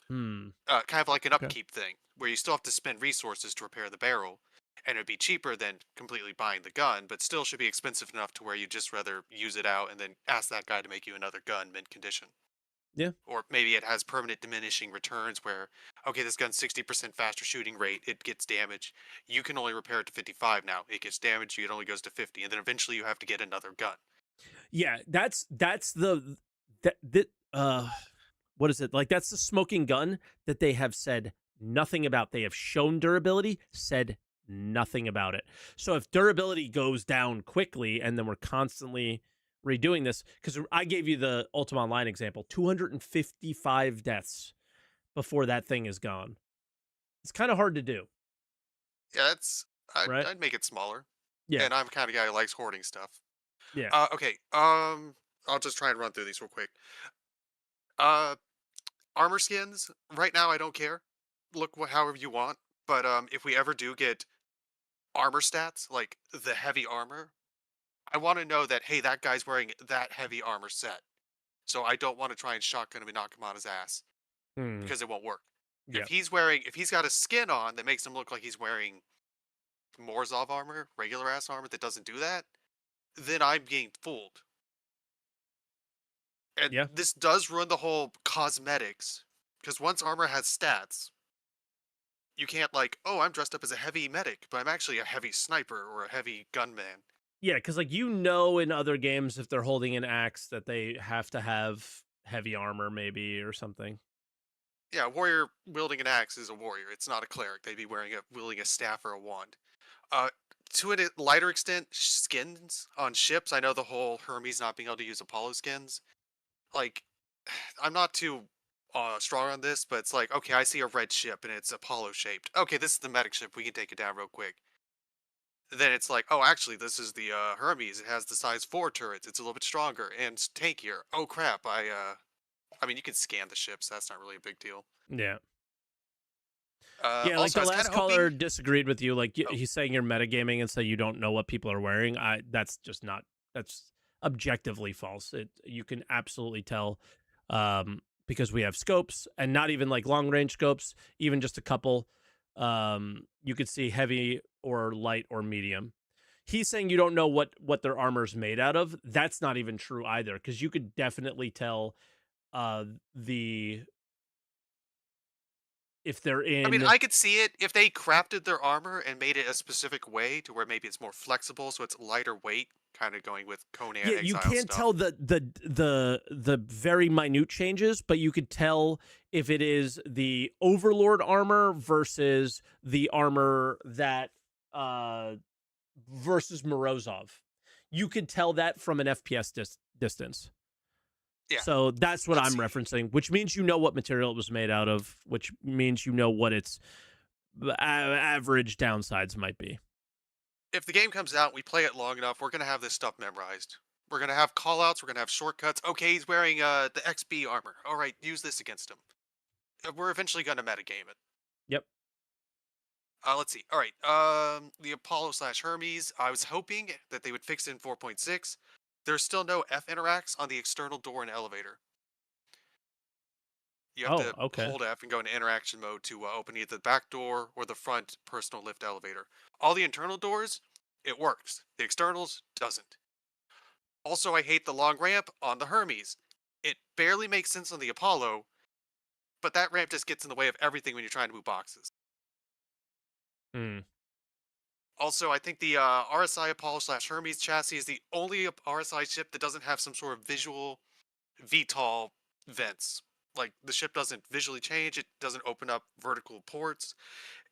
Hmm. Kind of like an Okay. upkeep thing, where you still have to spend resources to repair the barrel, and it'd be cheaper than completely buying the gun, but still should be expensive enough to where you'd just rather use it out and then ask that guy to make you another gun mint condition. Yeah. Or maybe it has permanent diminishing returns where, okay, this gun's 60% faster shooting rate, it gets damaged. You can only repair it to 55 now. It gets damaged, it only goes to 50, and then eventually you have to get another gun. Yeah, that's the that what is it? Like that's the smoking gun that they have said nothing about. They have shown durability, said nothing about it. So if durability goes down quickly and then we're constantly redoing this, because I gave you the Ultima Online example, 255 deaths before that thing is gone. It's kind of hard to do, Yeah, that's. right? I'd make it smaller. Yeah. And I'm the kind of guy who likes hoarding stuff. Yeah. Okay, I'll just try and run through these real quick. Uh, Armor skins, right now I don't care. Look however you want. But if we ever do get armor stats, like the heavy armor, I want to know that, hey, that guy's wearing that heavy armor set. So I don't want to try and shotgun him and knock him on his ass Hmm. because it won't work. Yeah. If he's got a skin on that makes him look like he's wearing Morzov armor, regular ass armor that doesn't do that, then I'm getting fooled. And Yeah. this does ruin the whole cosmetics because once armor has stats, you can't like, oh, I'm dressed up as a heavy medic, but I'm actually a heavy sniper or a heavy gunman. Yeah, because like in other games if they're holding an axe that they have to have heavy armor maybe or something. Yeah, a warrior wielding an axe is a warrior. It's not a cleric. They'd be wielding a staff or a wand. Uh, to a lighter extent, skins on ships. I know the whole Hermes not being able to use Apollo skins. Like, I'm not too strong on this, but it's like, okay, I see a red ship and it's Apollo shaped. Okay, this is the medic ship. We can take it down real quick. Then it's like, oh, actually, this is the Hermes. It has the size 4 turrets. It's a little bit stronger and tankier. Oh crap! I mean, you can scan the ships. That's not really a big deal. Yeah. Yeah, like Also, the I was kind last of caller hoping. disagreed with you. Like Oh, he's saying you're metagaming and so you don't know what people are wearing. That's just not, that's objectively false. You can absolutely tell, because we have scopes and not even like long range scopes, even just a couple. You could see heavy or light or medium. He's saying you don't know what their armor's made out of. That's not even true either, because you could definitely tell the if they're I mean, in. I could see it if they crafted their armor and made it a specific way to where maybe it's more flexible, so it's lighter weight, kind of going with Conan Yeah, you Exile can't stuff. tell the very minute changes, but you could tell if it is the Overlord armor versus the armor that versus Morozov. You could tell that from an FPS distance. Yeah. So that's what Let's I'm see. referencing, which means you know what material it was made out of, which means you know what its average downsides might be. If the game comes out and we play it long enough, we're gonna have this stuff memorized. We're gonna have callouts. We're gonna have shortcuts. Okay, he's wearing the XB armor. All right, use this against him. We're eventually gonna metagame it. Yep. Let's see. All right. The Apollo / Hermes. I was hoping that they would fix it in 4.6. There's still no F interacts on the external door and elevator. You have Oh, to okay. hold F and go into interaction mode to open either the back door or the front personal lift elevator. All the internal doors, it works. The externals doesn't. Also, I hate the long ramp on the Hermes. It barely makes sense on the Apollo, but that ramp just gets in the way of everything when you're trying to move boxes. Hmm. Also, I think the RSI Apollo / Hermes chassis is the only RSI ship that doesn't have some sort of visual VTOL vents. Like, the ship doesn't visually change, it doesn't open up vertical ports,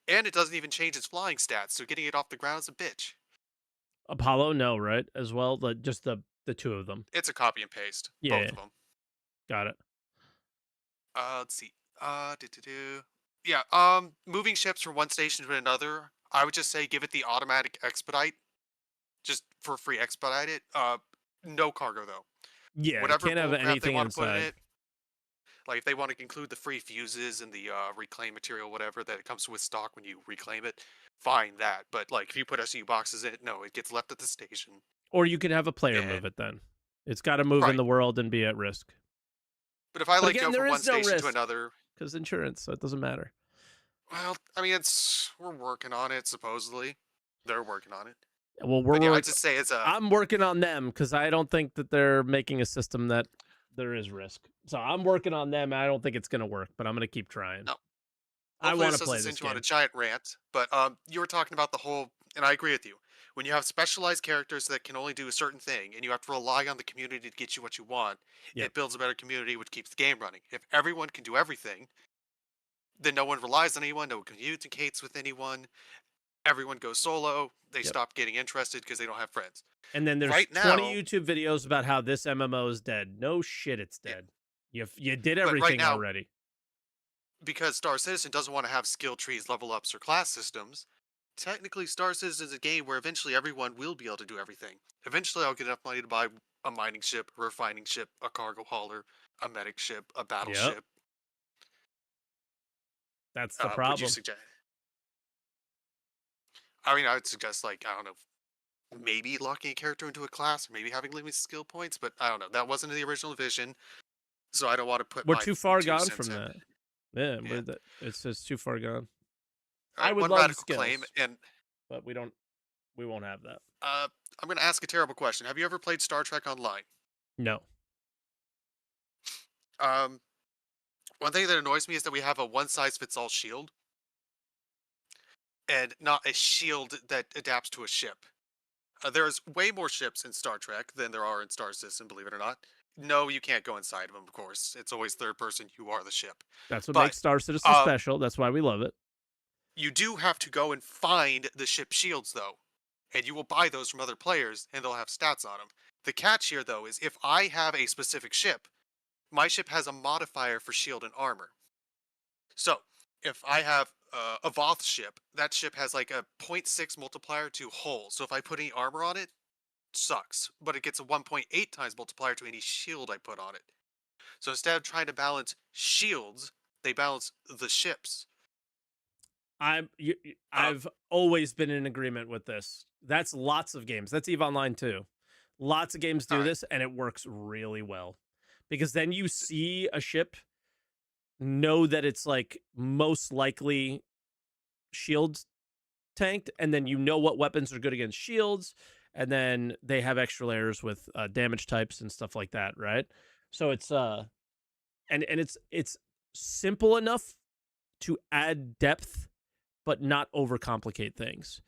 and it doesn't even change its flying stats, so getting it off the ground is a bitch. Apollo, no, right? As well, just the two of them. It's a copy and paste, Yeah, both of them. got it. Let's see. Yeah, moving ships from one station to another, I would just say give it the automatic expedite, just for free expedite it. No cargo though. Yeah, it Whatever can't have bullcrap they anything want to put in inside. it, like if they want to include the free fuses and the reclaim material, whatever that it comes with stock when you reclaim it, fine that. But like if you put SU boxes in it, no, it gets left at the station. Or you could have a player And move it then. It's got to move in right. the world and be at risk. But if I But like again, go there from one is no station to risk another, because insurance, so it doesn't matter. well, I mean we're working on it supposedly. They're working on it. Well, But yeah, I just say it's a I'm working on them because I don't think that they're making a system that there is risk. So I'm working on them. I don't think it's going to work, but I'm going to keep trying. no. I Hopefully want this to doesn't play this send you on a game. giant rant. But you were talking about the whole, and I agree with you. When you have specialized characters that can only do a certain thing, and you have to rely on the community to get you what you want, Yep. it builds a better community, which keeps the game running. If everyone can do everything, then no one relies on anyone, no one communicates with anyone. Everyone goes solo. They Yep. stop getting interested because they don't have friends. And then there's Right 20 now, YouTube videos about how this MMO is dead. No shit, it's yeah, dead. You did but right everything now, already. because Star Citizen doesn't want to have skill trees, level ups, or class systems, technically Star Citizen is a game where eventually everyone will be able to do everything. Eventually I'll get enough money to buy a mining ship, a refining ship, a cargo hauler, a medic ship, a battleship. That's the Would you problem. suggest? I mean, I would suggest, like, I don't know, maybe locking a character into a class, or maybe having limited skill points, but I don't know. That wasn't the original vision, so I don't want to put We're my too far 2 gone cents from in. that. Yeah, Yeah. it's just too far gone. All I right, would one love radical skills, claim, and but we won't have that. I'm going to ask a terrible question. Have you ever played Star Trek Online? No. One thing that annoys me is that we have a one-size-fits-all shield, and not a shield that adapts to a ship. There's way more ships in Star Trek than there are in Star Citizen, believe it or not. No, you can't go inside of them, of course. It's always third person, you are the ship. That's what But makes Star Citizen special. That's why we love it. you do have to go and find the ship shields, though. And you will buy those from other players, and they'll have stats on them. The catch here, though, is if I have a specific ship, my ship has a modifier for shield and armor. So, if I have a Voth ship, that ship has like a 0.6 multiplier to hull. So if I put any armor on it, sucks. But it gets a 1.8 times multiplier to any shield I put on it. So instead of trying to balance shields, they balance the ships. I've always been in agreement with this. That's lots of games. That's EVE Online too. Lots of games do this, and it works really well. Because then you see a ship, know that it's like most likely shield tanked, and then you know what weapons are good against shields, and then they have extra layers with damage types and stuff like that, right? So it's and it's simple enough to add depth but not overcomplicate things.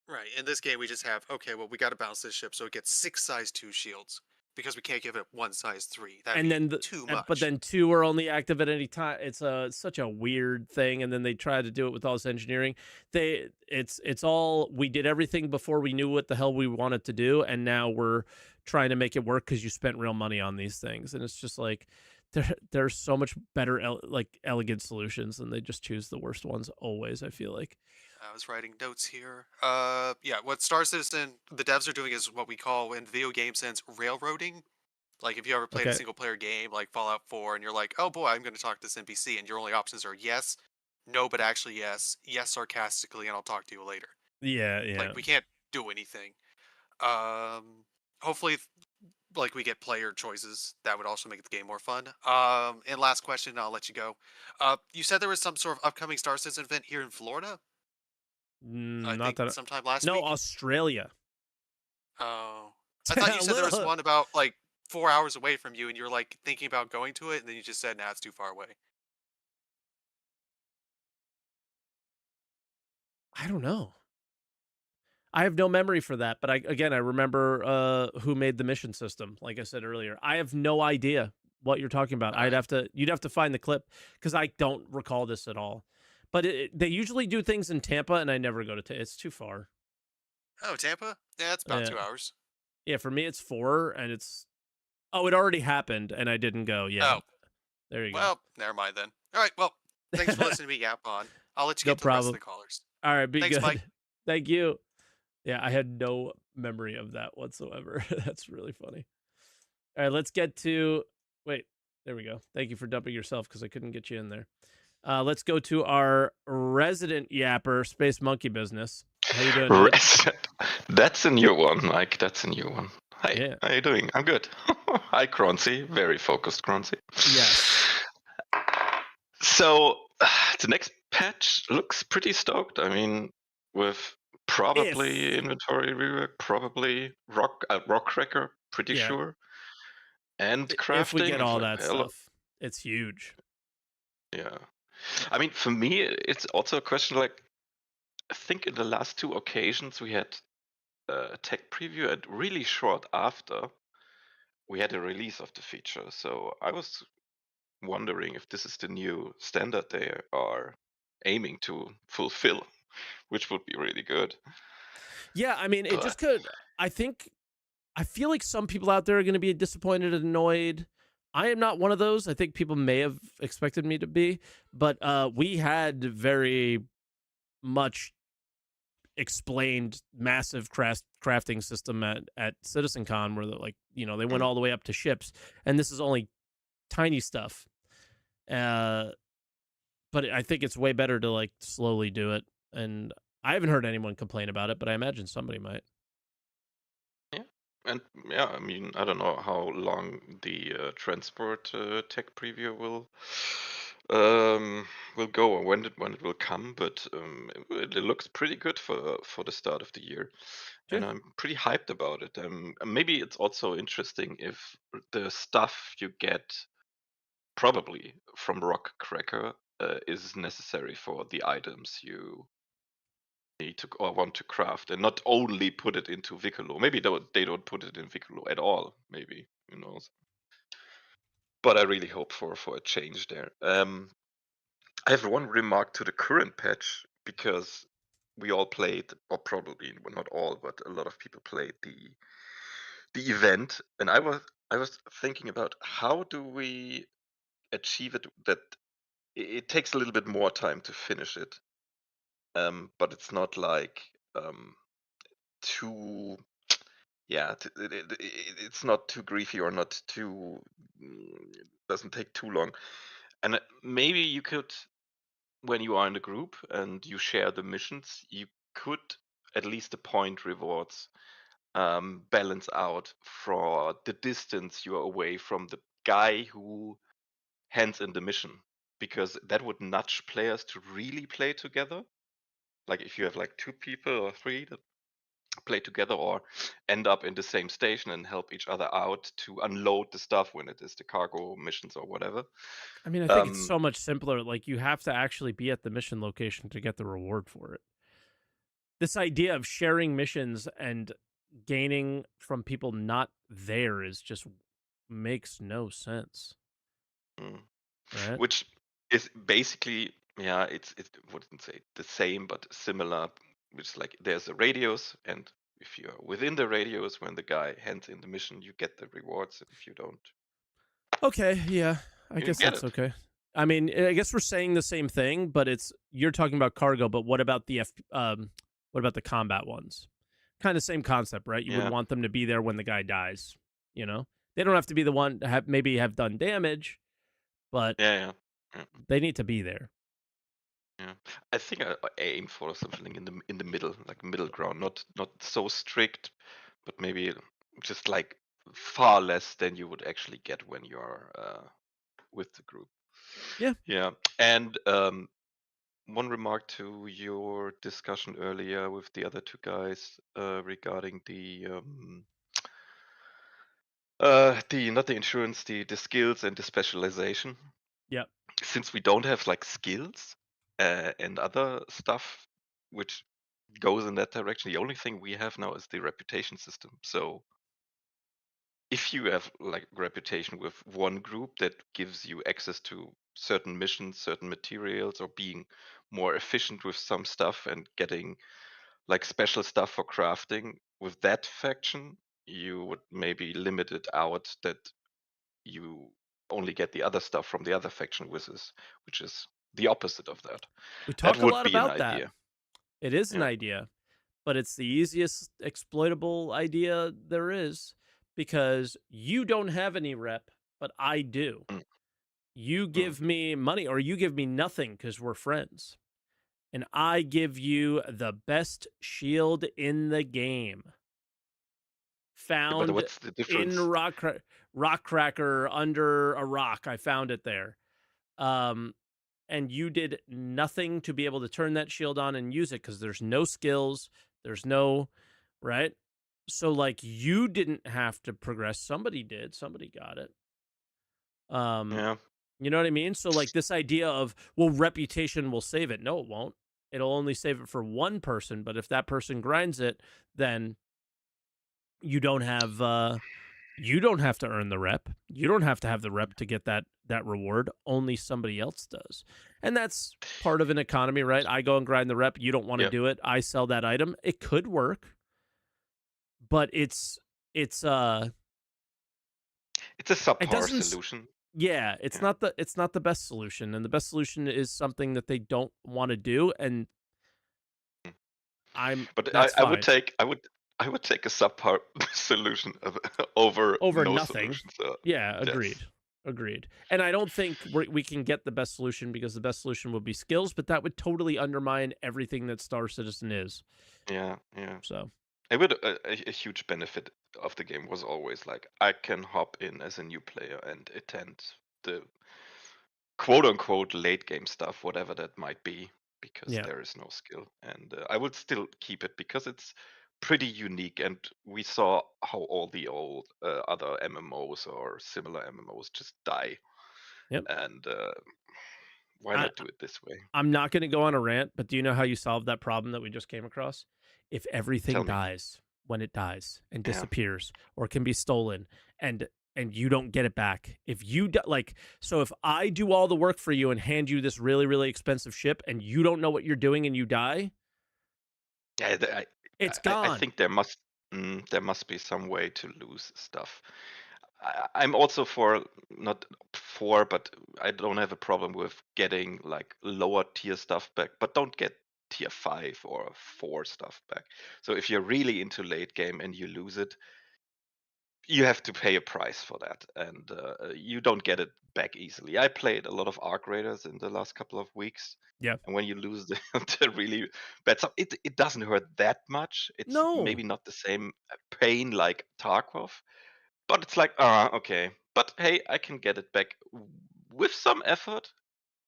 Right. In this game, we just have, okay, well, we got to balance this ship so it gets 6 size 2 shields because we can't give it 1 size 3. That'd And be then too much. but then 2 are only active at any time. It's such a weird thing. And then they try to do it with all this engineering. It's all, we did everything before we knew what the hell we wanted to do, and now we're trying to make it work because you spent real money on these things. And it's just like there's so much better elegant solutions, and they just choose the worst ones always, I feel like. I was writing notes here. Yeah, what Star Citizen, the devs are doing is what we call in video game sense railroading. Like if you ever played a single player game like Fallout 4 and you're like, oh boy, I'm going to talk to this NPC, and your only options are yes, no, but actually yes, yes sarcastically, and I'll talk to you later. Yeah. Like we can't do anything. Hopefully like we get player choices, that would also make the game more fun. And last question, I'll let you go. You said there was some sort of upcoming Star Citizen event here in Florida. I Not think that. sometime last No, week. Australia. Oh, I thought you A said there was little. one about like 4 hours away from you, and you're like thinking about going to it, and then you just said, "Nah, it's too far away." I don't know. I have no memory for that, but I remember who made the mission system. Like I said earlier, I have no idea what you're talking about. All right. You'd have to find the clip because I don't recall this at all. But they usually do things in Tampa, and I never go to. It's too far. Oh, Tampa? Yeah, it's about Yeah, 2 hours. yeah. For me, it's 4, and it's it already happened, and I didn't go. Yeah, Oh, there you well, never mind then. All right, well, thanks for go. listening to me yap on. I'll let you No get to the rest of problem. the callers. All right, be Thanks, Mike. good. Thank you. Yeah, I had no memory of that whatsoever. That's really funny. All right, let's get to. Wait, there we go. Thank you for dumping yourself because I couldn't get you in there. Let's go to our resident yapper, Space Monkey Business. How you doing, dude? That's a new one, Mike. That's a new one. Hi, Yeah. how you doing? I'm good. Hi, Croncy. Very focused, Croncy. Yes. So the next patch looks pretty stoked. I mean, with probably inventory rework, probably rock cracker, pretty Yeah. sure, and If we crafting. get It's all like, that hello. stuff, it's huge. Yeah. I mean, for me, it's also a question like, I think in the last 2 occasions we had a tech preview, and really short after we had a release of the feature. So I was wondering if this is the new standard they are aiming to fulfill, which would be really good. Yeah, I mean, it But just could. I feel like some people out there are going to be disappointed and annoyed. I am not one of those. I think people may have expected me to be, but we had very much explained massive crafting system at CitizenCon where they went all the way up to ships, and this is only tiny stuff. But I think it's way better to like slowly do it, and I haven't heard anyone complain about it, but I imagine somebody might. yeah, and yeah, I mean, I don't know how long the transport tech preview will go or when it will come, but it looks pretty good for the start of the year, and Yeah. I'm pretty hyped about it. Maybe it's also interesting if the stuff you get probably from Rock Cracker is necessary for the items you need to or want to craft, and not only put it into Vicolo. Maybe they don't put it in Vicolo at all. Maybe, who knows? But I really hope for a change there. I have one remark to the current patch because we all played, or probably well, not all, but a lot of people played the event, and I was thinking about how do we achieve it that it takes a little bit more time to finish it, but it's not like too yeah it's not too griefy or not too doesn't take too long, and maybe you could, when you are in a group and you share the missions, you could at least the point rewards balance out for the distance you are away from the guy who hands in the mission, because that would nudge players to really play together. Like if you have like 2 people or 3 that play together or end up in the same station and help each other out to unload the stuff when it is the cargo missions or whatever. I mean, I think it's Um, so much simpler. Like, you have to actually be at the mission location to get the reward for it. This idea of sharing missions and gaining from people not there is just makes no sense, mm, right? which is basically, yeah, it wouldn't say the same but similar, which is like there's a radius, and if you're within the radius when the guy hands in the mission, you get the rewards, and if you don't, Okay, yeah, I you guess didn't get that's it. okay. I mean, I guess we're saying the same thing, but you're talking about cargo, but what about what about the combat ones? Kind of same concept, right? You would Yeah, want them to be there when the guy dies, They don't have to be the one to have done damage, but yeah, yeah, yeah. they need to be there. Yeah, I think I aim for something in the middle, like middle ground, not so strict, but maybe just like far less than you would actually get when you're with the group. Yeah. Yeah, and one remark to your discussion earlier with the other two guys regarding the not the insurance, the skills and the specialization. Yep. Since we don't have like skills and other stuff which goes in that direction, the only thing we have now is the reputation system. So if you have like reputation with one group that gives you access to certain missions, certain materials, or being more efficient with some stuff and getting like special stuff for crafting with that faction, you would maybe limit it out that you only get the other stuff from the other faction, which is the opposite of that. We That talk a would lot be an about that. idea. It is an Yeah. idea, but it's the easiest exploitable idea there is because you don't have any rep, but I do. Mm, You mm. give me money or you give me nothing because we're friends. And I give you the best shield in the game. Yeah, but Found what's the in difference? rock cracker under a rock. I found it there. And you did nothing to be able to turn that shield on and use it because there's no skills, there's no right. So like you didn't have to progress. Somebody did. Somebody got it. Yeah. You know what I mean? So like this idea of well, reputation will save it. No, it won't. It'll only save it for one person. But if that person grinds it, then you don't have to earn the rep. You don't have to have the rep to get that reward. Only somebody else does. And that's part of an economy, right? I go and grind the rep, you don't want to Yeah. do it. I sell that item. It could work. But it's It's a it subpar doesn't solution. yeah, it's Yeah. not the best solution. And the best solution is something that they don't want to do and But that's I would fine. take I would take a subpar solution over Over no nothing. solution. Yeah, Yes. agreed. And I don't think we can get the best solution because the best solution would be skills, but that would totally undermine everything that Star Citizen is. Yeah. So It would a huge benefit of the game was always like I can hop in as a new player and attend the quote unquote late game stuff, whatever that might be, because yeah, there is no skill. And I would still keep it because it's pretty unique. And we saw how all the old other MMOs or similar MMOs just die. yep. And why I not do it this way? I'm not going to go on a rant, but do you know how you solve that problem that we just came across? If everything Tell me. dies when it dies and Yeah. disappears or can be stolen and you don't get it back. If you like so if I do all the work for you and hand you this really really expensive ship and you don't know what you're doing and you die, Yeah, it's I gone. think there must be some way to lose stuff. I'm also for not for, but I don't have a problem with getting like lower tier stuff back, but don't get tier 5 or 4 stuff back. So if you're really into late game and you lose it, you have to pay a price for that, and you don't get it back easily. I played a lot of Arc Raiders in the last couple of weeks, Yeah. and when you lose the really bad stuff, it doesn't hurt that much. It's No. maybe not the same pain like Tarkov, but it's like, okay. But hey, I can get it back with some effort,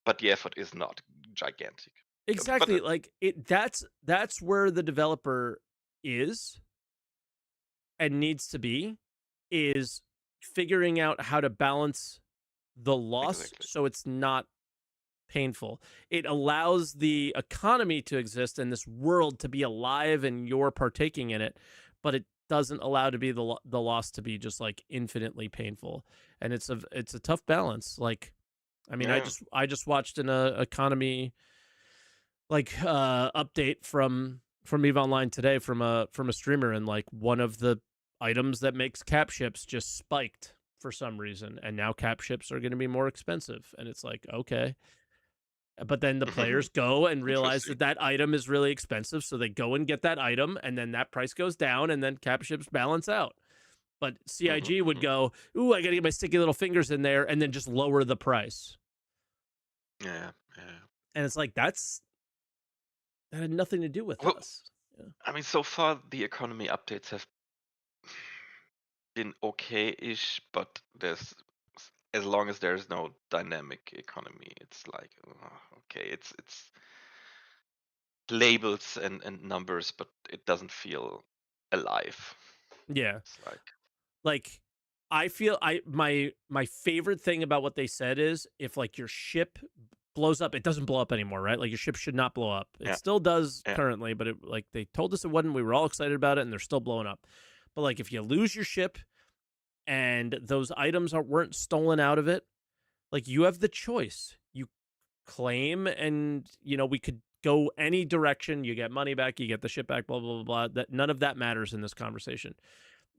but the effort is not gigantic. Exactly. Like that's where the developer is and needs to be is figuring out how to balance the loss Exactly. so it's not painful. It allows the economy to exist and this world to be alive and you're partaking in it, but it doesn't allow to be the loss to be just like infinitely painful. And it's a tough balance. Like I mean, Yeah. I just watched an economy like update from EVE Online today from a streamer, and like one of the items that makes cap ships just spiked for some reason, and now cap ships are going to be more expensive, and it's like okay, but then the players go and realize Interesting. that item is really expensive, so they go and get that item, and then that price goes down, and then cap ships balance out. But CIG would go, ooh, I got to get my sticky little fingers in there, and then just lower the price. Yeah. And it's like that had nothing to do with Well, us. Yeah. I mean, so far the economy updates have been okay-ish, but as long as there's no dynamic economy, it's like okay, it's labels and numbers, but it doesn't feel alive. Yeah. It's like Like I feel my favorite thing about what they said is if like your ship blows up, it doesn't blow up anymore, right? Like your ship should not blow up. It yeah, still does yeah, currently, but it like they told us it wouldn't. We were all excited about it and they're still blowing up. But like if you lose your ship and those items weren't stolen out of it, like you have the choice. You claim and we could go any direction. You get money back, you get the ship back, blah blah blah blah. That none of that matters in this conversation.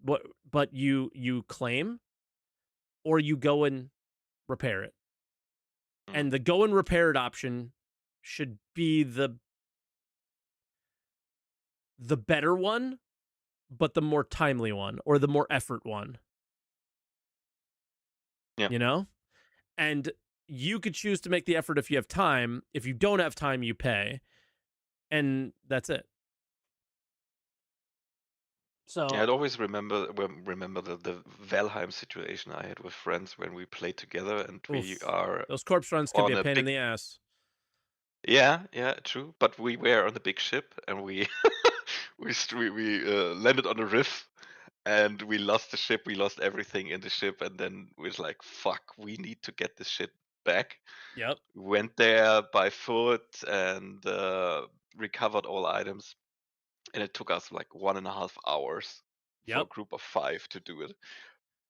But you claim or you go and repair it. And the go and repair it option should be the better one, but the more timely one or the more effort one. yeah. You know? And you could choose to make the effort if you have time. If you don't have time, you pay. And that's it. So Yeah, I'd always remember the Valheim situation I had with friends when we played together, and we oof, are those corpse runs can be on a a pain in big. the ass. Yeah, yeah, true. But we were on the big ship, and we we landed on a riff, and we lost the ship. We lost everything in the ship, and then we was like, "Fuck, we need to get this shit back." Yep. We went there by foot and recovered all items, and it took us like 1.5 hours for Yep. a group of 5 to do it.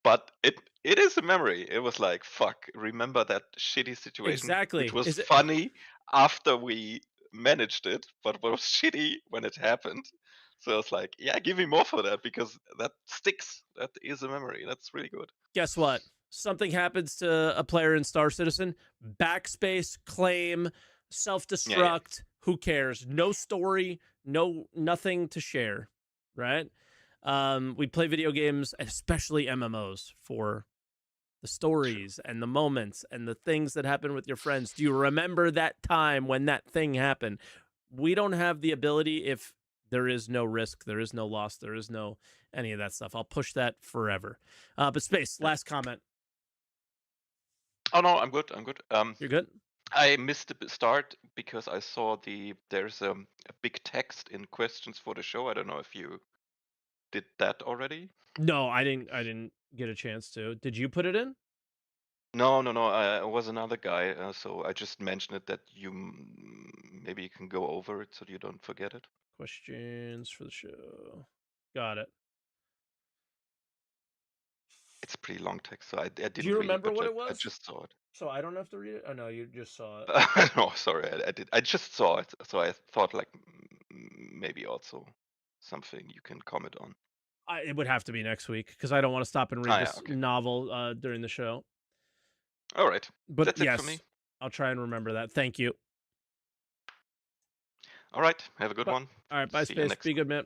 But it is a memory. It was like, fuck, remember that shitty situation, which Exactly. was Is it funny after we managed it, but was shitty when it happened. So it's like, yeah, give me more for that because that sticks. That is a memory. That's really good. guess what? Something happens to a player in Star Citizen, backspace, claim, Yeah, yeah. self-destruct, who cares? No story, nothing to share, right? We play video games, especially MMOs, for the stories and the moments and the things that happen with your friends. Do you remember that time when that thing happened? We don't have the ability if there is no risk, there is no loss, there is no any of that stuff. I'll push that forever. But Space, Yeah. last comment. Oh no, I'm good. I'm good. You're good? I missed the start because I saw there's a big text in questions for the show. I don't know if you did that already. No, I didn't get a chance to. Did you put it in? No, no, no. I was another guy, so I just mentioned it that maybe you can go over it so you don't forget it. Questions for the show. Got it. It's a pretty long text, so I Do didn't you read it, remember but what it I was? just saw it. So I don't have to read it? Oh no, you just saw it. No, sorry, I did. I just saw it, so I thought like maybe also something you can comment on. It would have to be next week because I don't want to stop and read Ah, yeah, this okay. novel during the show. All right, But that's it for me. yes, I'll try and remember that. Thank you. All right, have a good But, one. all right, bye, See you Space. next Be time. good, man.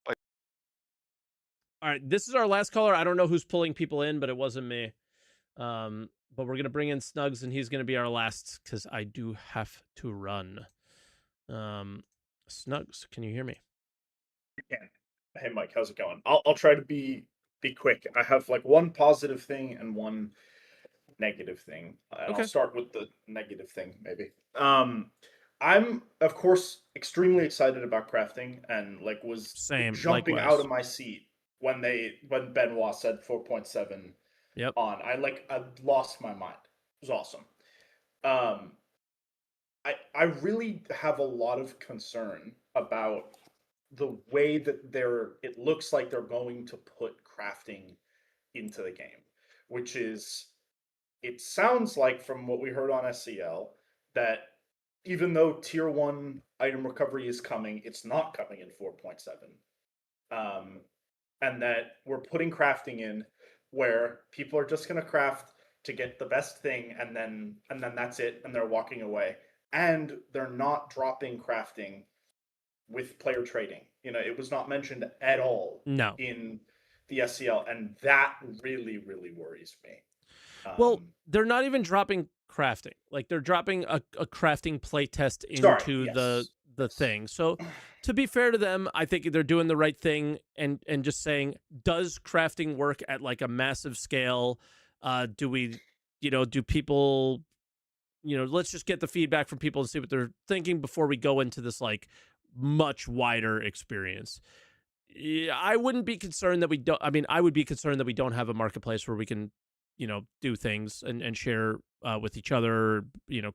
Bye. All right, this is our last caller. I don't know who's pulling people in, but it wasn't me. But we're gonna bring in Snugs, and he's gonna be our last because I do have to run. Snugs, can you hear me? Yeah. Hey Mike, how's it going? I'll try to be quick. I have like one positive thing and one negative thing. And Okay. I'll start with the negative thing maybe. I'm of course extremely excited about crafting and like was Same, jumping out likewise. of my seat when Benoit said 4.7 Yep. on. I lost my mind. It was awesome. Um I really have a lot of concern about the way that it looks like they're going to put crafting into the game, which is it sounds like from what we heard on SCL that even though tier 1 item recovery is coming, it's not coming in 4.7. And that we're putting crafting in where people are just going to craft to get the best thing and then that's it and they're walking away and they're not dropping crafting with player trading. It was not mentioned at all No. in the SCL, and that really, really worries me. Well, they're not even dropping crafting. Like they're dropping a crafting playtest into yes. the thing. So to be fair to them, I think they're doing the right thing and just saying, does crafting work at like a massive scale? Do we, do people, let's just get the feedback from people and see what they're thinking before we go into this like much wider experience. Yeah, I wouldn't be concerned that we don't. I mean, I would be concerned that we don't have a marketplace where we can, do things and share with each other,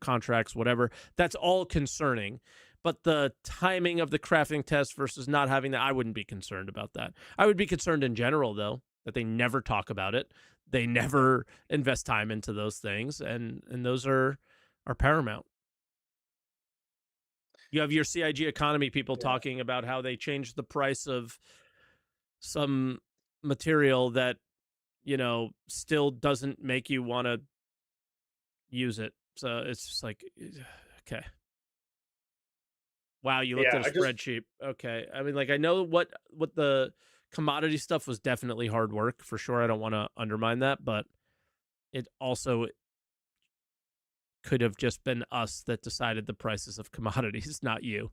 contracts, whatever. That's all concerning. But the timing of the crafting test versus not having that, I wouldn't be concerned about that. I would be concerned in general, though, that they never talk about it. They never invest time into those things, and those are paramount. You have your CIG economy people talking about how they changed the price of some material that, still doesn't make you want to use it. So it's just like, okay. Wow, you looked at a spreadsheet. Okay. I mean, like, I know what the commodity stuff was definitely hard work for sure. I don't want to undermine that, but it also could have just been us that decided the prices of commodities, not you.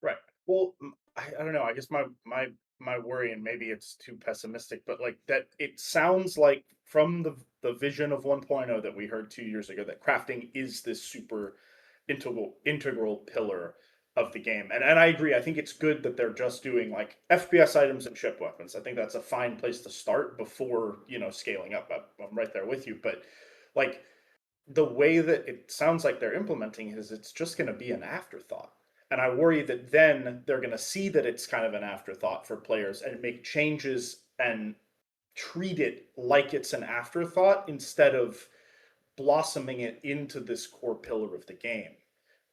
Right. Well, I don't know. I guess my worry, and maybe it's too pessimistic, but like that, it sounds like from the vision of 1.0 that we heard 2 years ago, that crafting is this super integral pillar of the game. And I agree. I think it's good that they're just doing like FPS items and ship weapons. I think that's a fine place to start before, scaling up. I'm right there with you. But like the way that it sounds like they're implementing is it's just going to be an afterthought. And I worry that then they're going to see that it's kind of an afterthought for players and make changes and treat it like it's an afterthought instead of blossoming it into this core pillar of the game.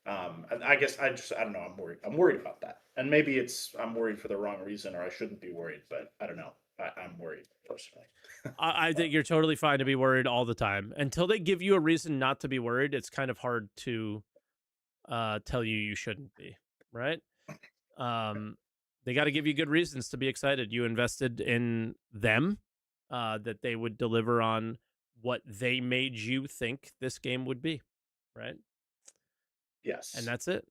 And I guess I don't know. I'm worried about that. And maybe I'm worried for the wrong reason, or I shouldn't be worried, but I don't know. I'm worried personally. I think you're totally fine to be worried all the time. Until they give you a reason not to be worried, it's kind of hard to tell you shouldn't be, right? They got to give you good reasons to be excited. You invested in them, that they would deliver on what they made you think this game would be, right? Yes. And that's it.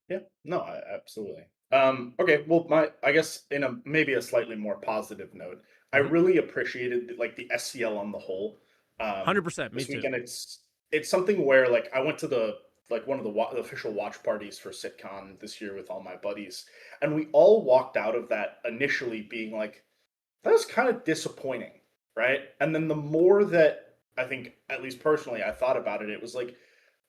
Yeah, no, absolutely. Okay, well, I guess in maybe a slightly more positive note, I really appreciated like the SCL on the whole. 100%. Me This too. weekend, it's something where like I went to the one of the official watch parties for SitCon this year with all my buddies, and we all walked out of that initially being like, that was kind of disappointing, right? And then the more that I think, at least personally, I thought about it, it was like,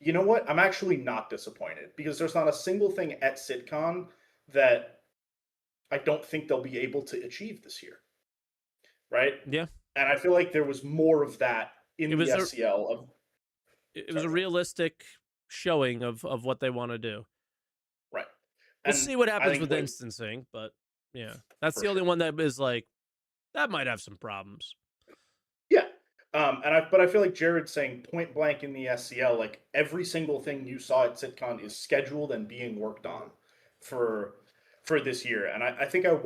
you know what? I'm actually not disappointed because there's not a single thing at SitCon that I don't think they'll be able to achieve this year, right? Yeah. And I feel like there was more of that in the SCL. It was a realistic showing of what they want to do. Right. We'll see what happens with instancing, but yeah, that's the only one that is like, that might have some problems. Yeah. But I feel like Jared's saying point blank in the SCL, like every single thing you saw at SitCon is scheduled and being worked on for this year. And I think I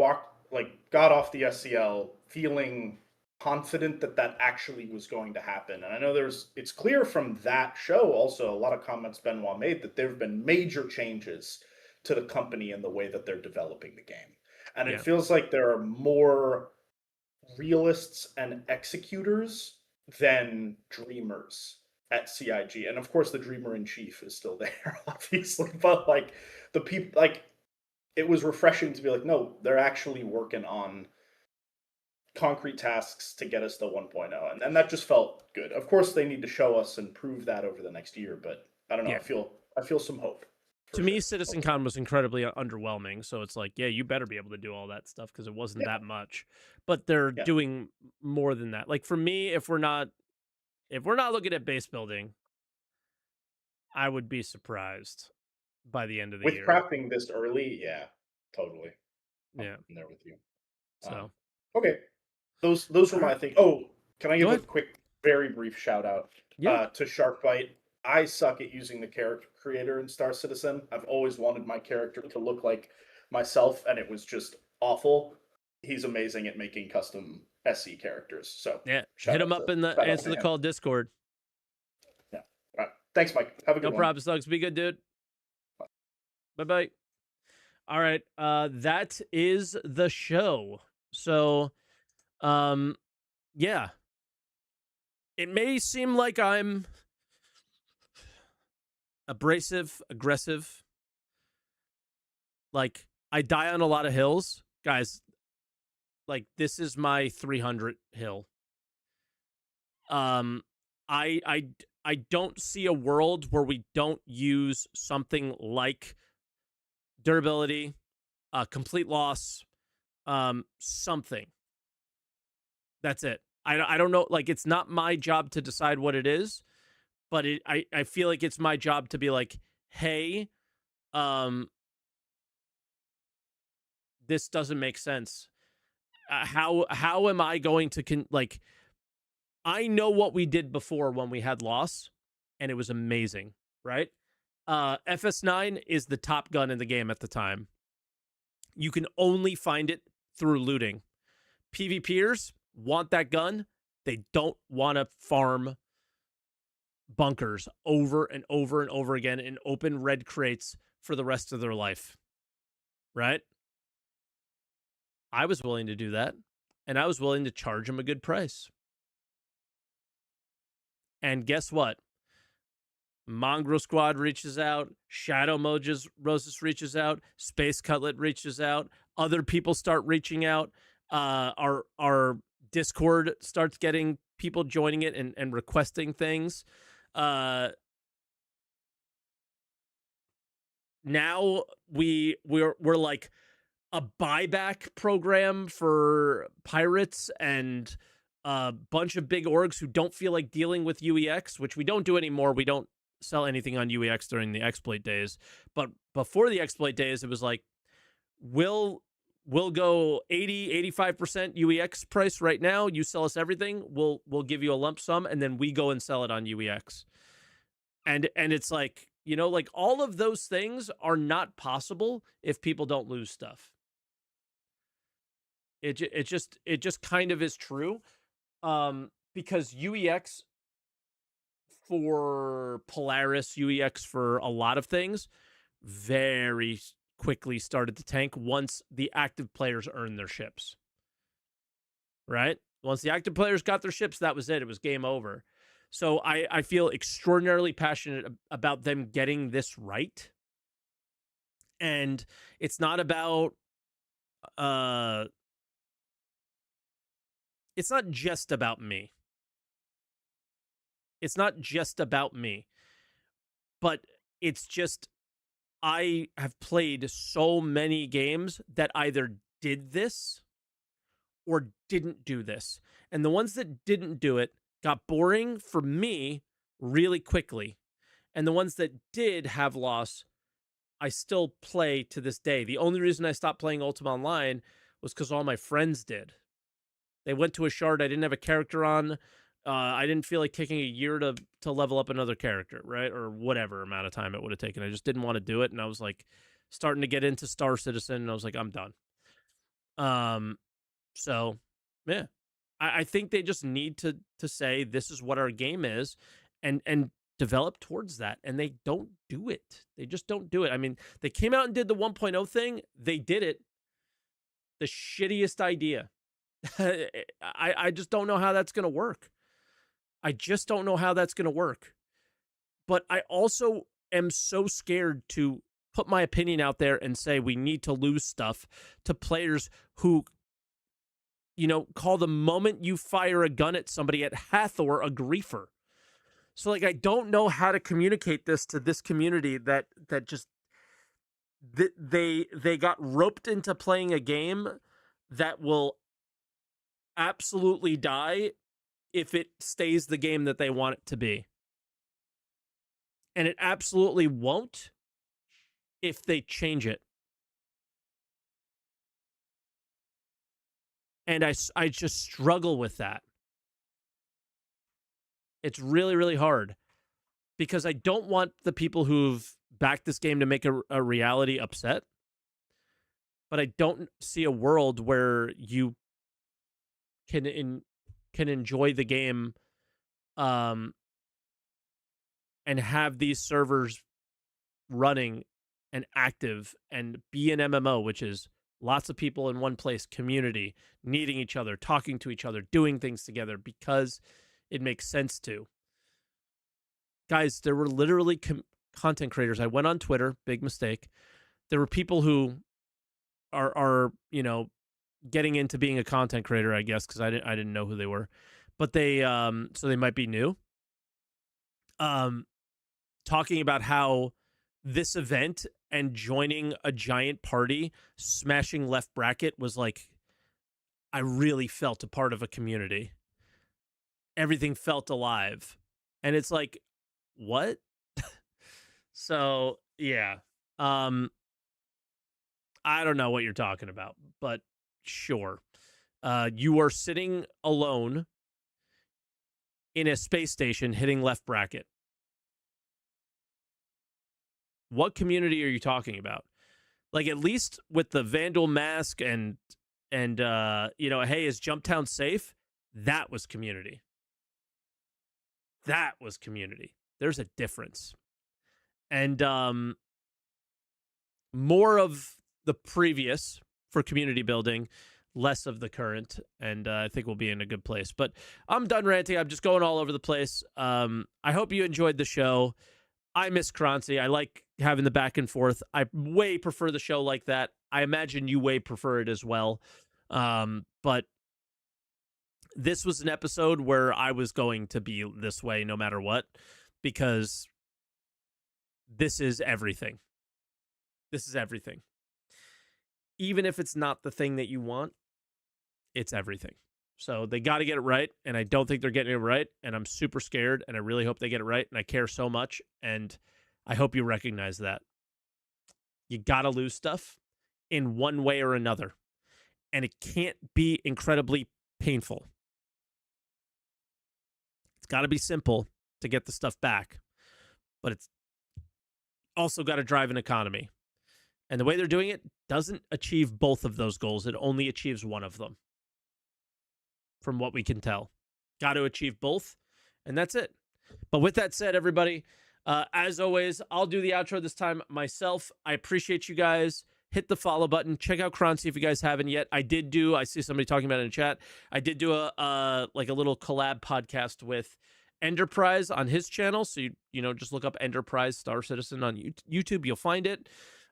got off the SCL feeling confident that actually was going to happen. And I know it's clear from that show also, a lot of comments Benoit made, that there have been major changes to the company and the way that they're developing the game. And it feels like there are more realists and executors than dreamers at CIG. And of course the dreamer in chief is still there, obviously, but like the people, like, it was refreshing to be like, no, they're actually working on concrete tasks to get us to 1.0, and that just felt good. Of course they need to show us and prove that over the next year, but I don't know, I feel some hope. To me, CitizenCon was incredibly underwhelming, so it's like, yeah, you better be able to do all that stuff because it wasn't that much. But they're doing more than that. Like for me, if we're not looking at base building, I would be surprised by the end of the year. With crafting this early, yeah, totally. Yeah, I'm there with you. So okay, those were my things. Oh, can I give a quick, very brief shout out to Sharkbite? I suck at using the character creator in Star Citizen. I've always wanted my character to look like myself, and it was just awful. He's amazing at making custom SC characters. So yeah, hit him up in the Answer the Call Discord. Yeah. All right. Thanks, Mike. Have a good one. No problem, Slugs. Be good, dude. Bye-bye. All right. That is the show. So, yeah. It may seem like I'm abrasive, aggressive. Like, I die on a lot of hills. Guys, like, this is my 300 hill. I don't see a world where we don't use something like durability, complete loss, something. That's it. I don't know. Like, it's not my job to decide what it is, but I feel like it's my job to be like, hey, this doesn't make sense. How am I going to like? I know what we did before when we had loss, and it was amazing, right? FS9 is the top gun in the game at the time. You can only find it through looting. PvPers want that gun. They don't want to farm bunkers over and over and over again in open red crates for the rest of their life, right? I was willing to do that, and I was willing to charge them a good price. And guess what? Mongrel Squad reaches out, Shadow Moses reaches out, Space Cutlet reaches out, other people start reaching out. Our Discord starts getting people joining it and requesting things. Now we're like a buyback program for pirates and a bunch of big orgs who don't feel like dealing with UEX, which we don't do anymore. We don't sell anything on UEX during the exploit days. But before the exploit days, it was like, we'll go 80-85% UEX price right now. You sell us everything, we'll give you a lump sum, and then we go and sell it on UEX. And it's like, you know, like all of those things are not possible if people don't lose stuff. It just kind of is true. Because UEX for Polaris, UEX for a lot of things, very quickly started to tank once the active players earned their ships. Right? Once the active players got their ships, that was it. It was game over. So I feel extraordinarily passionate about them getting this right. And it's not about it's not just about me. It's not just about me. But it's just, I have played so many games that either did this or didn't do this. And the ones that didn't do it got boring for me really quickly. And the ones that did have loss, I still play to this day. The only reason I stopped playing Ultima Online was because all my friends did. They went to a shard I didn't have a character on. I didn't feel like taking a year to level up another character, right? Or whatever amount of time it would have taken. I just didn't want to do it. And I was like starting to get into Star Citizen, and I was like, I'm done. So yeah. I think they just need to say this is what our game is and develop towards that. And they don't do it. They just don't do it. I mean, they came out and did the 1.0 thing. They did it. The shittiest idea. I just don't know how that's going to work. I just don't know how that's going to work. But I also am so scared to put my opinion out there and say we need to lose stuff to players who, you know, call the moment you fire a gun at somebody at Hathor a griefer. So, like, I don't know how to communicate this to this community that just they got roped into playing a game that will absolutely die if it stays the game that they want it to be. And it absolutely won't if they change it. And I just struggle with that. It's really, really hard. Because I don't want the people who've backed this game to make a reality upset. But I don't see a world where you can enjoy the game and have these servers running and active and be an MMO, which is lots of people in one place, community, needing each other, talking to each other, doing things together because it makes sense to. Guys, there were literally content creators. I went on Twitter, big mistake. There were people who are getting into being a content creator, I guess, because I didn't know who they were, but they so they might be new. Talking about how this event and joining a giant party, smashing left bracket was like, I really felt a part of a community. Everything felt alive, and it's like, what? So yeah, I don't know what you're talking about, but sure. You are sitting alone in a space station hitting left bracket. What community are you talking about? Like, at least with the Vandal mask and hey, is Jumptown safe? That was community. That was community. There's a difference. And more of the previous for community building, less of the current, and I think we'll be in a good place. But I'm done ranting. I'm just going all over the place. I hope you enjoyed the show. I miss Croncy. I like having the back and forth. I way prefer the show like that. I imagine you way prefer it as well. But this was an episode where I was going to be this way no matter what, because this is everything. This is everything. Even if it's not the thing that you want, it's everything. So they got to get it right, and I don't think they're getting it right, and I'm super scared, and I really hope they get it right, and I care so much, and I hope you recognize that. You got to lose stuff in one way or another, and it can't be incredibly painful. It's got to be simple to get the stuff back, but it's also got to drive an economy. And the way they're doing it doesn't achieve both of those goals. It only achieves one of them, from what we can tell. Got to achieve both, and that's it. But with that said, everybody, as always, I'll do the outro this time myself. I appreciate you guys. Hit the follow button. Check out Croncy if you guys haven't yet. I see somebody talking about it in chat. I did do a little collab podcast with Enterprise on his channel. So you just look up Enterprise Star Citizen on YouTube. You'll find it.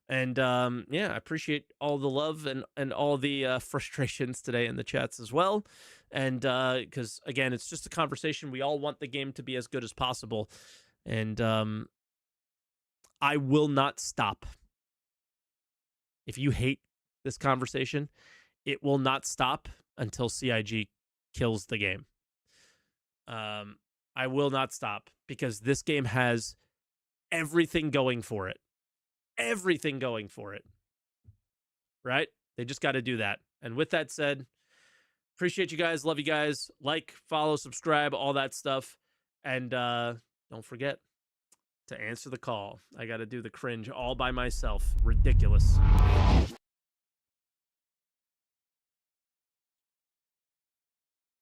And I appreciate all the love and all the frustrations today in the chats as well. And because, again, it's just a conversation. We all want the game to be as good as possible. And I will not stop. If you hate this conversation, it will not stop until CIG kills the game. I will not stop, because this game has everything going for it. Everything going for it. Right? They just got to do that. And with that said, appreciate you guys. Love you guys. Like, follow, subscribe, all that stuff. And don't forget to answer the call. I got to do the cringe all by myself. Ridiculous.